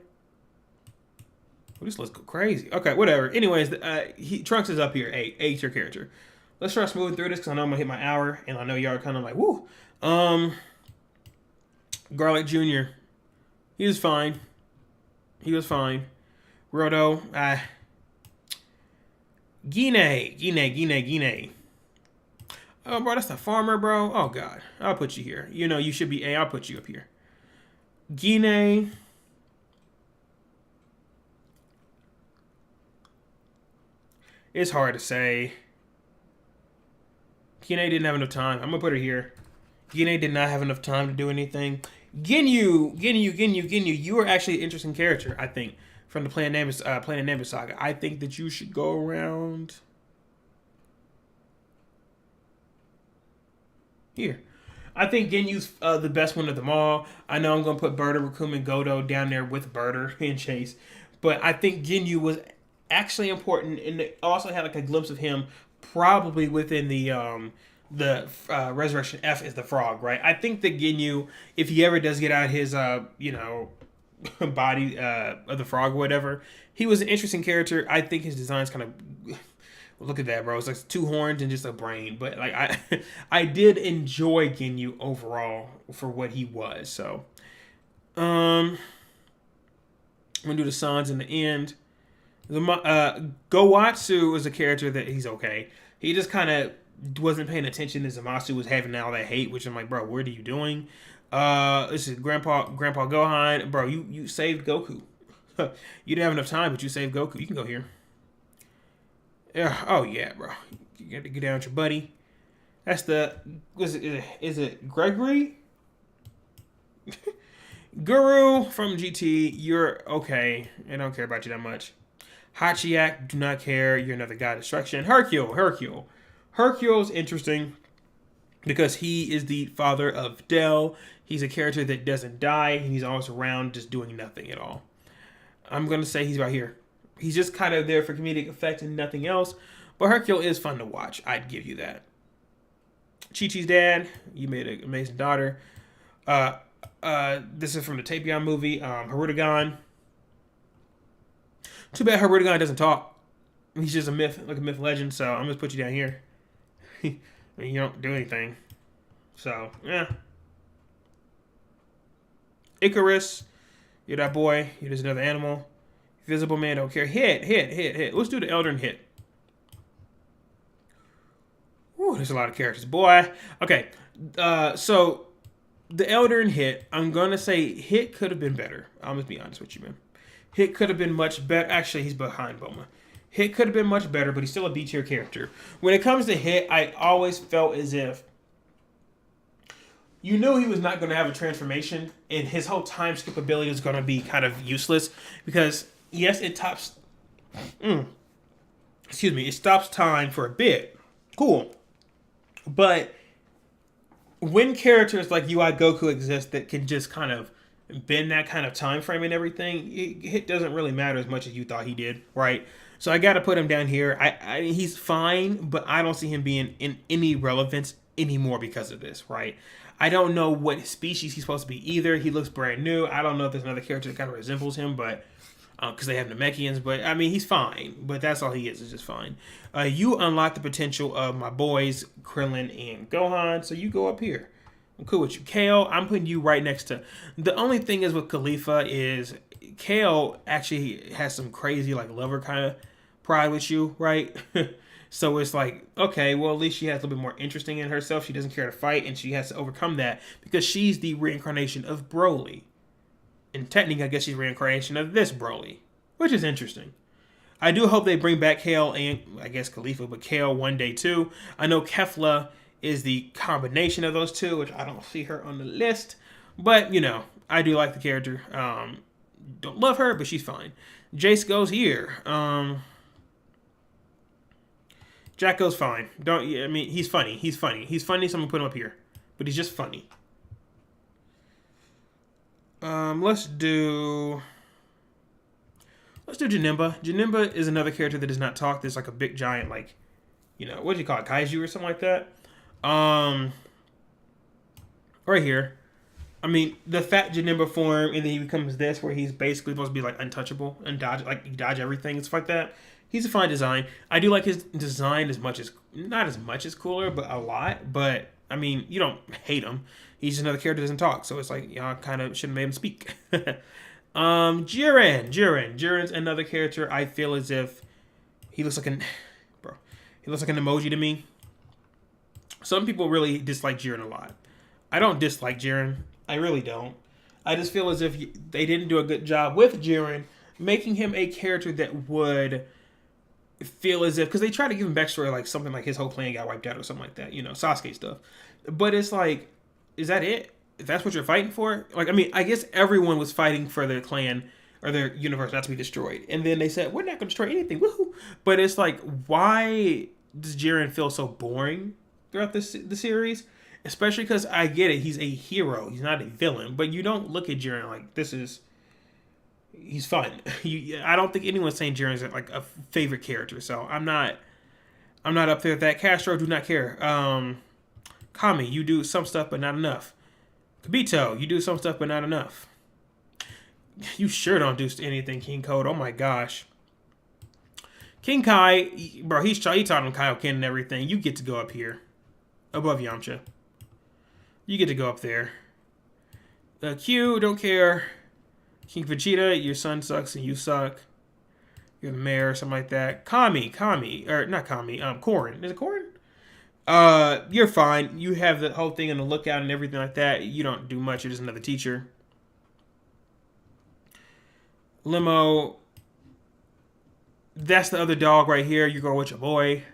Well, this list go crazy. Okay, whatever. Anyways, Trunks is up here. A tier character. Let's try smoothing through this because I know I'm gonna hit my hour, and I know y'all are kind of like, woo. Garlic Jr. He was fine. He was fine. Roto. Gine. Oh, bro, that's the farmer, bro. Oh, God. I'll put you here. You know, you should be A. I'll put you up here. Gine. It's hard to say. Gine didn't have enough time. I'm going to put her here. Gine did not have enough time to do anything. Ginyu. You are actually an interesting character, I think, from the Planet Namek saga. I think that you should go around here. I think Ginyu's the best one of them all. I know I'm going to put Berta, Raccoon, and Godo down there with Berta and Chase. But I think Ginyu was actually important, and they also had like a glimpse of him probably within the Resurrection F is the frog, right? I think that Ginyu, if he ever does get out his, body of the frog or whatever, he was an interesting character. I think his design's kind of... Look at that, bro. It's like 2 horns and just a brain. But like I did enjoy Ginyu overall for what he was. So I'm gonna do the Sans in the end. Gowatsu is a character that he's okay. He just kind of wasn't paying attention as Zamasu was having all that hate, which I'm like, bro, what are you doing? This is Grandpa Gohan. Bro, you saved Goku. You didn't have enough time, but you saved Goku. You can go here. Yeah. Oh yeah, bro. You got to get down with your buddy. That's the. Is it Gregory? Guru from GT. You're okay. I don't care about you that much. Hachiyak. Do not care. You're another god of destruction. Hercule's interesting because he is the father of Del. He's a character that doesn't die. And he's always around, just doing nothing at all. I'm gonna say he's right here. He's just kind of there for comedic effect and nothing else. But Hercule is fun to watch. I'd give you that. Chi-Chi's dad. You made an amazing daughter. This is from the Tapion movie. Hirudegan. Too bad Hirudegan doesn't talk. He's just a myth, like a myth legend. So I'm going to put you down here. I mean, you don't do anything. So, yeah. Icarus. You're that boy. You're just another animal. Visible Man, don't care. Hit. Let's do the Elden hit. Ooh, there's a lot of characters. Boy. Okay. So, the Elden hit, I'm going to say hit could have been better. I'm going to be honest with you, man. Hit could have been much better. Actually, he's behind Bulma. Hit could have been much better, but he's still a B tier character. When it comes to Hit, I always felt as if you knew he was not going to have a transformation, and his whole time skip ability was going to be kind of useless because... Yes, it stops. It stops time for a bit. Cool. But when characters like UI Goku exist that can just kind of bend that kind of time frame and everything, it doesn't really matter as much as you thought he did, right? So I got to put him down here. He's fine, but I don't see him being in any relevance anymore because of this, right? I don't know what species he's supposed to be either. He looks brand new. I don't know if there's another character that kind of resembles him, but... because they have Namekians, but I mean, he's fine. But that's all he is just fine. You unlock the potential of my boys, Krillin and Gohan, so you go up here. I'm cool with you. Kale, I'm putting you right next to... The only thing is with Khalifa is Kale actually has some crazy, like, lover kind of pride with you, right? So it's like, okay, well, at least she has a little bit more interesting in herself. She doesn't care to fight, and she has to overcome that because she's the reincarnation of Broly. And technically, I guess she's a reincarnation of this Broly, which is interesting. I do hope they bring back Kale and, I guess, Khalifa, but Kale one day too. I know Kefla is the combination of those two, which I don't see her on the list. But, you know, I do like the character. Don't love her, but she's fine. Jace goes here. Jacko's fine. I mean, he's funny. He's funny. He's funny, so I'm gonna put him up here. But he's just funny. Let's do Janemba. Janemba is another character that does not talk. There's like a big giant, like, what do you call it, kaiju or something like that. Right here. I mean, the fat Janemba form, and then he becomes this, where he's basically supposed to be like untouchable and dodge everything and stuff like that. He's a fine design. I do like his design not as much as Cooler, but a lot. But I mean, you don't hate him. He's just another character that doesn't talk, so it's like y'all kind of should have made him speak. Jiren. Jiren's another character. I feel as if he looks like he looks like an emoji to me. Some people really dislike Jiren a lot. I don't dislike Jiren. I really don't. I just feel as if they didn't do a good job with Jiren, making him a character that would feel as if, because they try to give him backstory, like something like his whole clan got wiped out or something like that, Sasuke stuff. But it's like, is that it? If that's what you're fighting for? Like, I mean, I guess everyone was fighting for their clan or their universe not to be destroyed. And then they said, we're not going to destroy anything. Woohoo! But it's like, why does Jiren feel so boring throughout the series? Especially because I get it, he's a hero. He's not a villain. But you don't look at Jiren like, he's fun. I don't think anyone's saying Jiren's like a favorite character. So I'm not up there with that. Castro, do not care. Kami, you do some stuff, but not enough. Kibito, you do some stuff, but not enough. You sure don't do anything, King Code. Oh my gosh. King Kai, bro, he taught him Kaioken and everything. You get to go up here. Above Yamcha. You get to go up there. Q, don't care. King Vegeta, your son sucks and you suck. You're the mayor or something like that. Kami, or not Kami, Korin. Is it Korin? You're fine. You have the whole thing on the lookout and everything like that. You don't do much. You're just another teacher. Limo. That's the other dog right here. You go with your boy.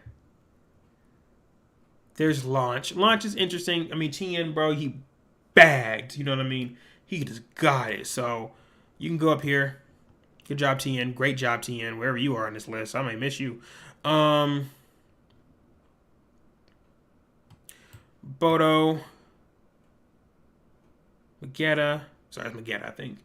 There's Launch. Launch is interesting. I mean, Tien, bro, he bagged. You know what I mean? He just got it. So you can go up here. Good job, Tien. Great job, Tien. Wherever you are on this list. I might miss you. Bodo. Magetta. Sorry, it's Magetta, I think.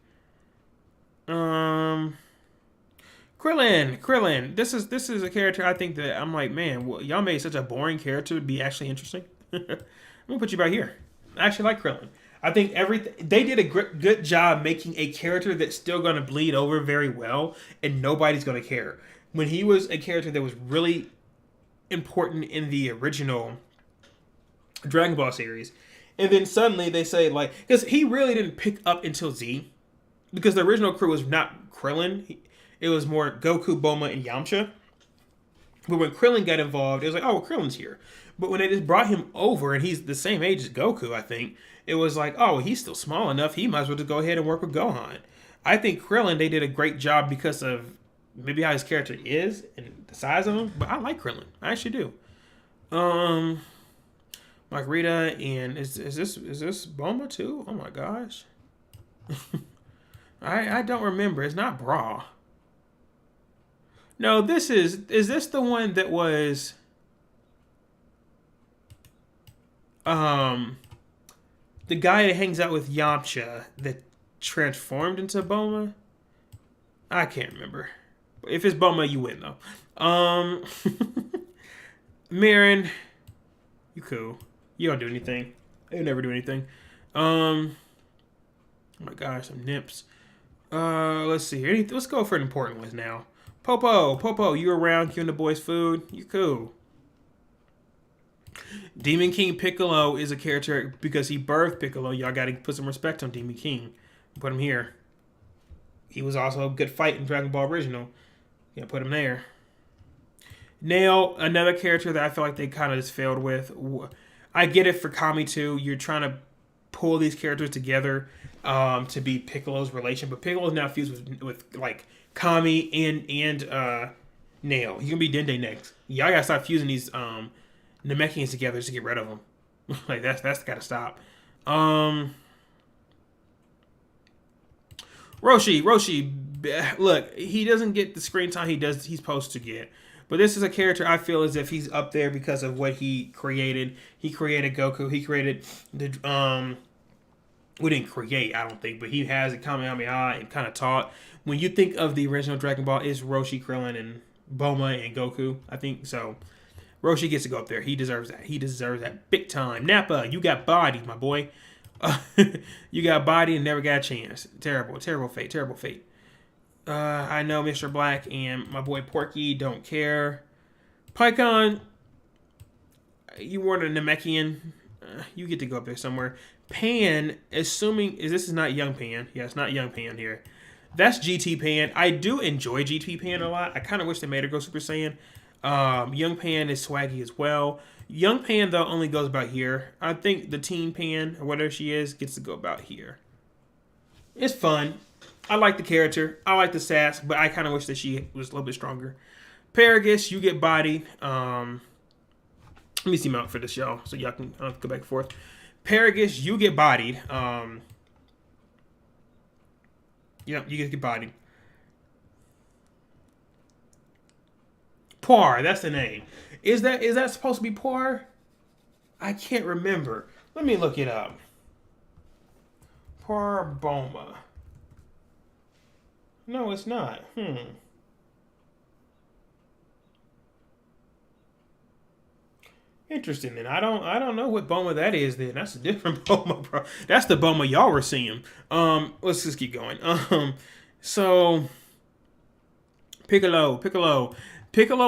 Krillin. This is a character I think that I'm like, man, well, y'all made such a boring character to be actually interesting. I'm gonna put you right here. I actually like Krillin. I think they did a good job making a character that's still gonna bleed over very well, and nobody's gonna care. When he was a character that was really important in the original Dragon Ball series, and then suddenly they say like, because he really didn't pick up until Z, because the original crew was not Krillin. It was more Goku, Bulma, and Yamcha. But when Krillin got involved, it was like, oh, well, Krillin's here. But when they just brought him over, and he's the same age as Goku, I think, it was like, oh, he's still small enough. He might as well just go ahead and work with Gohan. I think Krillin, they did a great job because of maybe how his character is and the size of him. But I like Krillin. I actually do. Margarita, and is this Bulma too? Oh my gosh. I don't remember. It's not Bra. No, is this the one that was the guy that hangs out with Yamcha that transformed into Bulma? I can't remember. If it's Bulma, you win though. Marin, you cool. You don't do anything. You never do anything. Oh my gosh, some nips. Let's see here. Let's go for an important one now. Popo, you around giving the boys food? You cool. Demon King Piccolo is a character because he birthed Piccolo. Y'all gotta put some respect on Demon King. Put him here. He was also a good fight in Dragon Ball Original. Yeah, put him there. Nail, another character that I feel like they kind of just failed with. I get it for Kami too. You're trying to pull these characters together to be Piccolo's relation, but Piccolo's now fused with like Kami and Nail. He's gonna be Dende next. Y'all gotta stop fusing these Namekians together just to get rid of them. Like that's gotta stop. Roshi, look, he doesn't get the screen time he's supposed to get. But this is a character I feel as if he's up there because of what he created. He created Goku. He created the we didn't create, I don't think, but he has a Kamehameha and kind of taught. When you think of the original Dragon Ball, it's Roshi, Krillin, and Bulma and Goku. I think so. Roshi gets to go up there. He deserves that. He deserves that big time. Nappa, you got body, my boy. You got body and never got a chance. Terrible, terrible fate, terrible fate. I know Mr. Black and my boy Porky don't care. Pycon, you weren't a Namekian. You get to go up there somewhere. Pan, assuming this is not Young Pan. Yeah, it's not Young Pan here. That's GT Pan. I do enjoy GT Pan a lot. I kind of wish they made her go Super Saiyan. Young Pan is swaggy as well. Young Pan, though, only goes about here. I think the Teen Pan, or whatever she is, gets to go about here. It's fun. I like the character. I like the sass, but I kind of wish that she was a little bit stronger. Paragus, you get bodied. Let me see my outfit for this, y'all, so y'all can go back and forth. Paragus, you get bodied. You get bodied. Poir, that's the name. Is that supposed to be Poir? I can't remember. Let me look it up. Poir Bulma. No, it's not. Interesting. Then I don't know what Bulma that is. Then that's a different Bulma, bro. That's the Bulma y'all were seeing. Let's just keep going. So Piccolo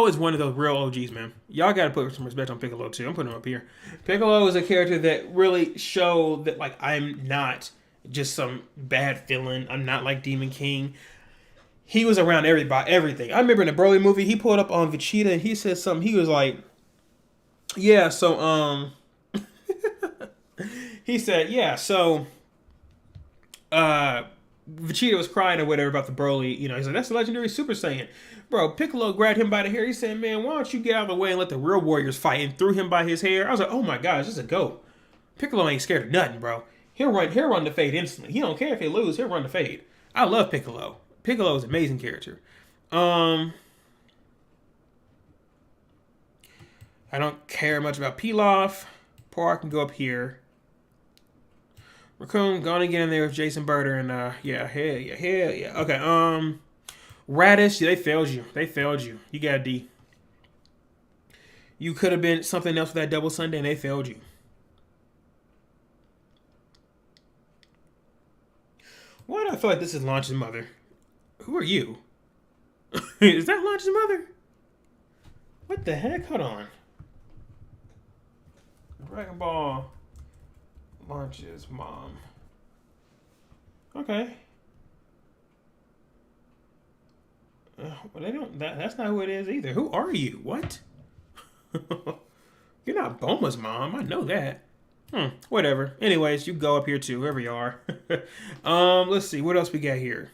is one of those real OGs, man. Y'all gotta put some respect on Piccolo too. I'm putting him up here. Piccolo is a character that really showed that like I'm not just some bad villain. I'm not like Demon King. He was around everything. I remember in the Broly movie, he pulled up on Vegeta and he said something. He was like, yeah, so he said, yeah, so Vegeta was crying or whatever about the Broly, he's like, that's a legendary Super Saiyan. Bro, Piccolo grabbed him by the hair. He said, man, why don't you get out of the way and let the real warriors fight, and threw him by his hair. I was like, oh my gosh, this is a goat. Piccolo ain't scared of nothing, bro. He'll run the fade instantly. He don't care if he lose, he'll run the fade. I love Piccolo. Piccolo is an amazing character. I don't care much about Pilaf. Poir can go up here. Raccoon, gonna get in there with Jason Birder and hell yeah. Okay, Radish, they failed you. You got a D. You could have been something else with that double Sunday and they failed you. Why do I feel like this is Launch's mother? Who are you? Is that Launch's mother? What the heck? Hold on. Dragon Ball Launch's mom. Okay. Well, they don't. That's not who it is either. Who are you? What? You're not Bulma's mom. I know that. Whatever. Anyways, you go up here too, wherever you are. Let's see what else we got here.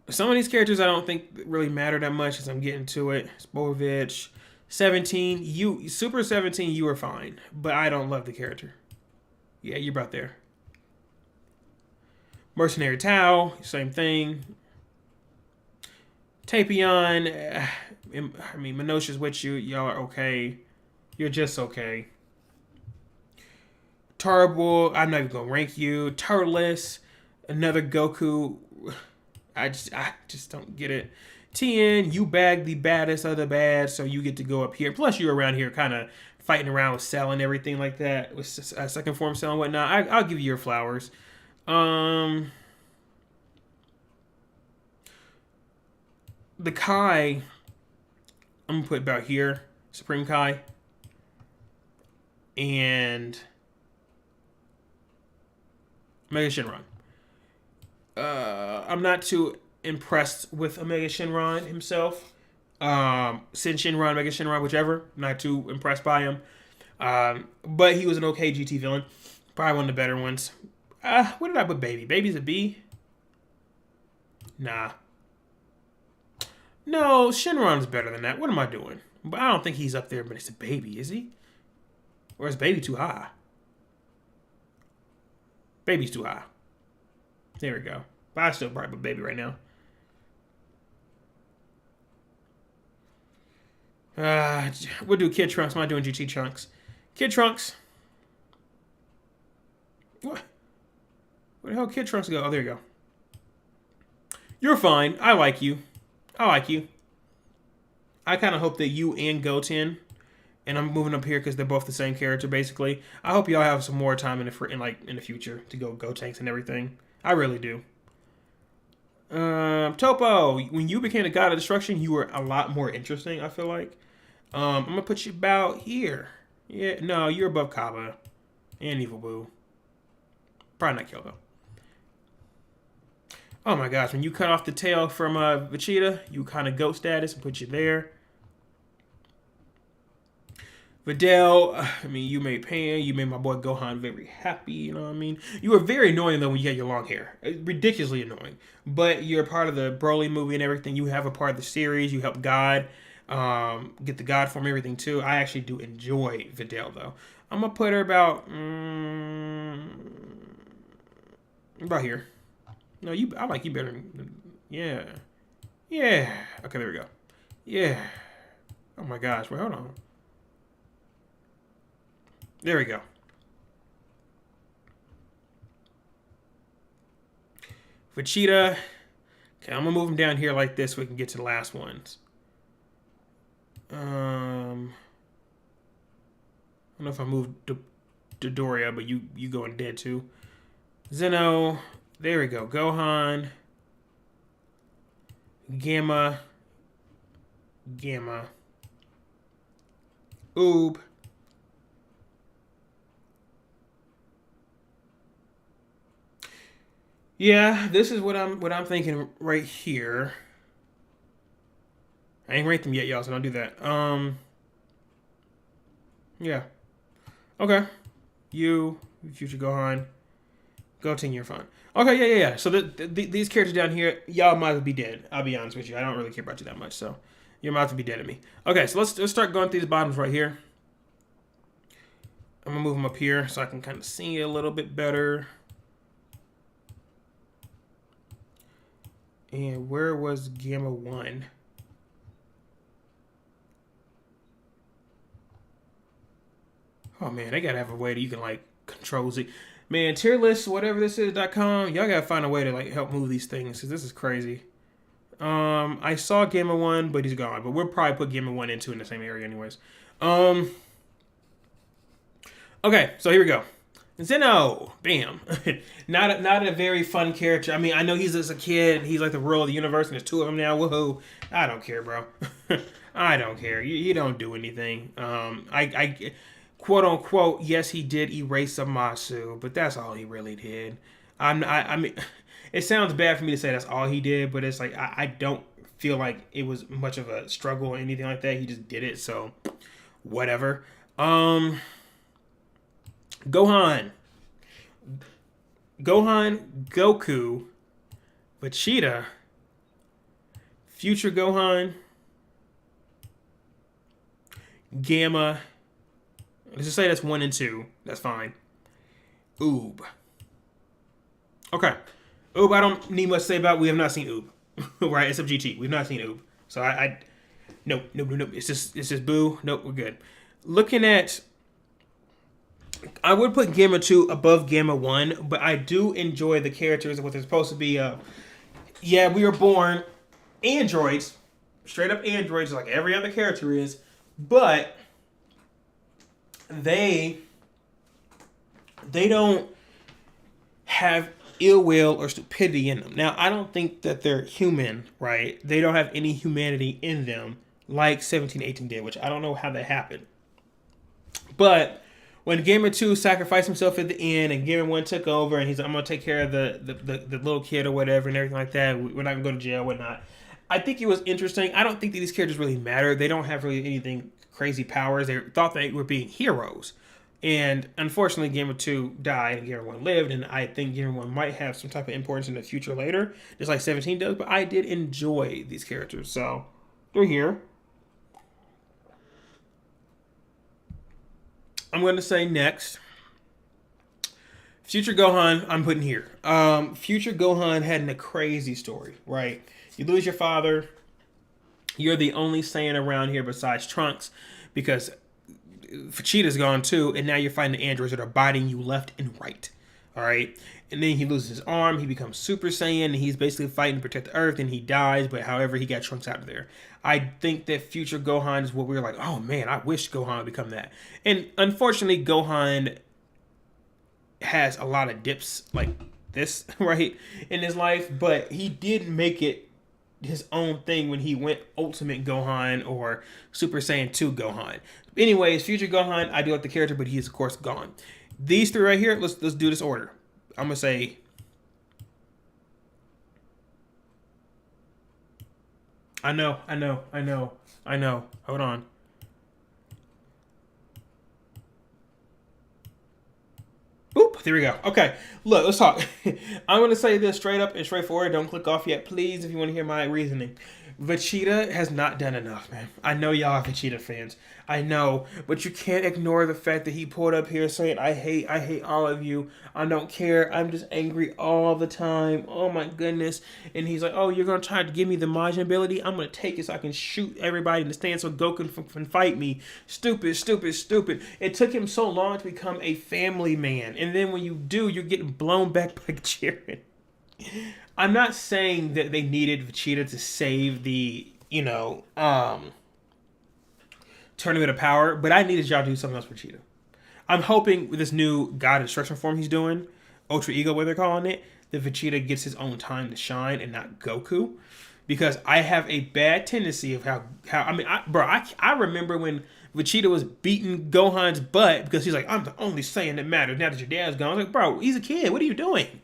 Some of these characters I don't think really matter that much as I'm getting to it. Sporovich, 17. Super 17. You are fine, but I don't love the character. Yeah, you're about there. Mercenary Tao, same thing. Tapion, I mean, Minosha's with you. Y'all are okay. You're just okay. Turbo, I'm not even gonna rank you. Turles, another Goku. I just don't get it. Tien, you bag the baddest of the bad, so you get to go up here. Plus, you're around here kind of fighting around with Cell and everything like that. With second form Cell and whatnot. I'll give you your flowers. The Kai, I'm going to put about here. Supreme Kai. And Omega Shenron. I'm not too impressed with Omega Shenron himself. Sin Shenron, Omega Shenron, whichever. Not too impressed by him. But he was an okay GT villain. Probably one of the better ones. What did I put Baby? Baby's a B? Nah. No, Shenron's better than that. What am I doing? But I don't think he's up there, but it's a Baby, is he? Or is Baby too high? Baby's too high. There we go. But I still probably put Baby right now. We'll do Kid Trunks. I'm not doing GT Trunks. Kid Trunks. What? Where the hell Kid Trunks go? Oh, there you go. You're fine. I like you. I like you. I kind of hope that you and Goten, and I'm moving up here because they're both the same character basically. I hope y'all have some more time in the future to go Gotenks and everything. I really do. Topo, when you became the god of destruction, you were a lot more interesting. I feel like. I'm gonna put you about here. Yeah, no, you're above Kaba and Evil Boo. Probably not Kill though. Oh my gosh, when you cut off the tail from Vegeta, you kind of goat status and put you there. Videl, I mean, you made Pan, you made my boy Gohan very happy, you know what I mean? You were very annoying, though, when you had your long hair. Ridiculously annoying. But you're part of the Broly movie and everything. You have a part of the series. You help God get the God form, everything, too. I actually do enjoy Videl, though. I'm going to put her about here. No, I like you better. Yeah. Yeah. Okay, there we go. Yeah. Oh, my gosh. Wait, hold on. There we go. Vegeta. Okay, I'm gonna move him down here like this so we can get to the last ones. I don't know if I moved Dodoria, but you going dead too. Zeno. There we go. Gohan. Gamma. Oob. Yeah, this is what I'm thinking right here. I ain't ranked them yet, y'all, so don't do that. Yeah. Okay. You, Future Gohan, Goten, you're fine. Okay, yeah. So these characters down here, y'all might as well be dead. I'll be honest with you. I don't really care about you that much, so you might as well be dead to me. Okay, so let's start going through these bottoms right here. I'm gonna move them up here so I can kind of see it a little bit better. And where was Gamma 1? Oh man, they gotta have a way that you can like control Z. Man, tier list, whatever this is.com, y'all gotta find a way to like help move these things because this is crazy. I saw Gamma 1, but he's gone. But we'll probably put Gamma 1 and 2 in the same area anyways. Okay, so here we go. Zeno, bam. not a very fun character. I mean, I know he's just a kid. He's like the rule of the universe, and there's two of them now. Woohoo! I don't care, bro. I don't care. You don't do anything. I quote unquote, yes, he did erase Zamasu, but that's all he really did. I mean, it sounds bad for me to say that's all he did, but it's like I don't feel like it was much of a struggle or anything like that. He just did it, so whatever. Gohan, Goku, Vegeta, Future Gohan, Gamma. Let's just say that's 1 and 2. That's fine. Oob. Okay. Oob, I don't need much to say about. We have not seen Oob. Right? It's a GT. We've not seen Oob. So nope. It's just Boo. Nope, we're good. Looking at, I would put Gamma 2 above Gamma 1, but I do enjoy the characters and what they're supposed to be. Yeah, we were born androids, straight up androids, like every other character is, but they don't have ill will or stupidity in them. Now, I don't think that they're human, right? They don't have any humanity in them like 1718 did, which I don't know how that happened. But when Gamer 2 sacrificed himself at the end and Gamer 1 took over and he's like, I'm going to take care of the little kid or whatever and everything like that. We're not going to go to jail, whatnot. I think it was interesting. I don't think that these characters really matter. They don't have really anything crazy powers. They thought they were being heroes. And unfortunately, Gamer 2 died and Gamer 1 lived. And I think Gamer 1 might have some type of importance in the future later, just like 17 does. But I did enjoy these characters. So they're here. I'm going to say next, Future Gohan, I'm putting here. Future Gohan had a crazy story, right? You lose your father, You're the only Saiyan around here besides Trunks, because Vegeta's gone too, and now you're fighting the androids that are biting you left and right. All right, and then he loses his arm. He becomes Super Saiyan, and he's basically fighting to protect the Earth, and he dies. But however, he got Trunks out of there. I think that future Gohan is what we were like. Oh man, I wish Gohan would become that. And unfortunately, Gohan has a lot of dips like this right in his life, but he did make it his own thing when he went Ultimate Gohan or Super Saiyan 2 Gohan. Anyways, future Gohan, I do like the character, but he is of course gone. These three right here, let's do this order. I'm gonna say I know. Hold on. Boop, there we go. Okay, look, let's talk. I'm going to say this straight up and straightforward. Don't click off yet, please, if you want to hear my reasoning. Vegeta has not done enough, man. I know y'all are Vegeta fans. I know, but you can't ignore the fact that he pulled up here saying, I hate all of you. I don't care. I'm just angry all the time. Oh my goodness. And he's like, oh, you're going to try to give me the Majin ability? I'm going to take it so I can shoot everybody in the stand so Goku can fight me. Stupid. It took him so long to become a family man. And then when you do, you're getting blown back by Jiren. I'm not saying that they needed Vegeta to save the, Tournament of Power, but I needed y'all to do something else for Vegeta. I'm hoping with this new God Instruction form he's doing, Ultra Ego, what they're calling it, that Vegeta gets his own time to shine and not Goku. Because I have a bad tendency of how I remember when Vegeta was beating Gohan's butt because he's like, I'm the only Saiyan that matters now that your dad's gone. I was like, bro, he's a kid. What are you doing?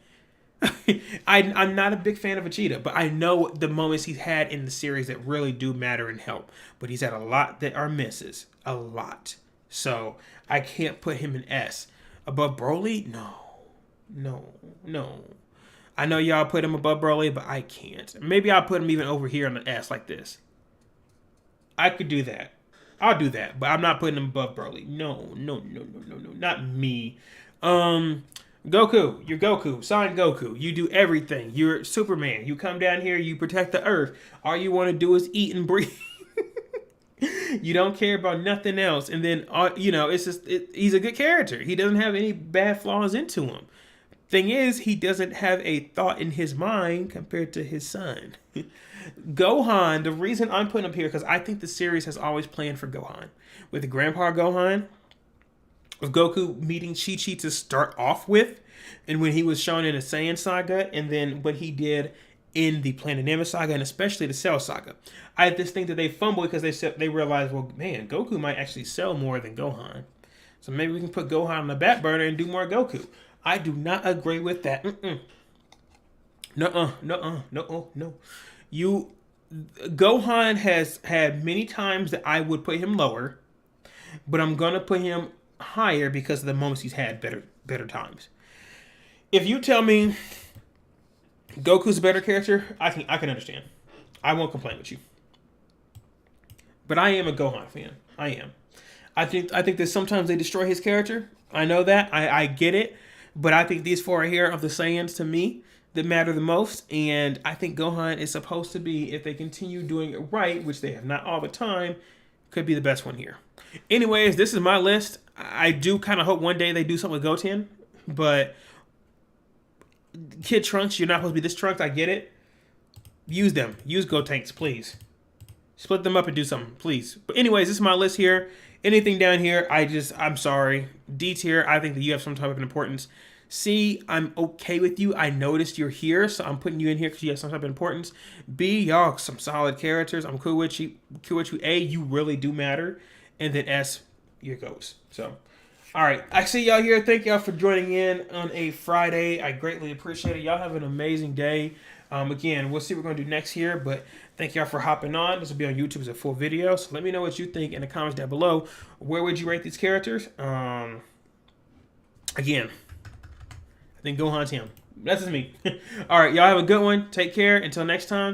I'm not a big fan of Vegeta, but I know the moments he's had in the series that really do matter and help. But he's had a lot that are misses. A lot. So I can't put him in S. Above Broly? No. I know y'all put him above Broly, but I can't. Maybe I'll put him even over here on the S like this. I could do that. I'll do that, but I'm not putting him above Broly. No. Not me. Goku, you're Goku. Son Goku. You do everything. You're Superman. You come down here, you protect the Earth. All you want to do is eat and breathe. You don't care about nothing else. And then, it's just, he's a good character. He doesn't have any bad flaws into him. Thing is, he doesn't have a thought in his mind compared to his son. Gohan, the reason I'm putting him here, because I think the series has always planned for Gohan. With Grandpa Gohan, of Goku meeting Chi-Chi to start off with, and when he was shown in the Saiyan Saga, and then what he did in the Planet Namek Saga, and especially the Cell Saga. I just think that they fumbled because they realized, well, man, Goku might actually sell more than Gohan. So maybe we can put Gohan on the back burner and do more Goku. I do not agree with that. No. Gohan has had many times that I would put him lower, but I'm gonna put him higher because of the moments he's had better times. If you tell me Goku's a better character, I can understand. I won't complain with you. But I am a Gohan fan. I am. I think that sometimes they destroy his character. I know that. I get it. But I think these four are here of the Saiyans to me that matter the most. And I think Gohan is supposed to be, if they continue doing it right, which they have not all the time, could be the best one here. Anyways, this is my list. I do kind of hope one day they do something with Goten. But Kid Trunks, you're not supposed to be this Trunks. I get it. Use them. Use Gotenks, please. Split them up and do something, please. But anyways, this is my list here. Anything down here, I'm sorry. D tier, I think that you have some type of importance. C, I'm okay with you. I noticed you're here, so I'm putting you in here because you have some type of importance. B, y'all some solid characters. I'm cool with you. A, you really do matter. And then S, here goes. So, all right. I see y'all here. Thank y'all for joining in on a Friday. I greatly appreciate it. Y'all have an amazing day. Again, we'll see what we're going to do next here, but thank y'all for hopping on. This will be on YouTube as a full video, so let me know what you think in the comments down below. Where would you rate these characters? Again, I think Gohan's him. That's just me. All right, y'all have a good one. Take care. Until next time.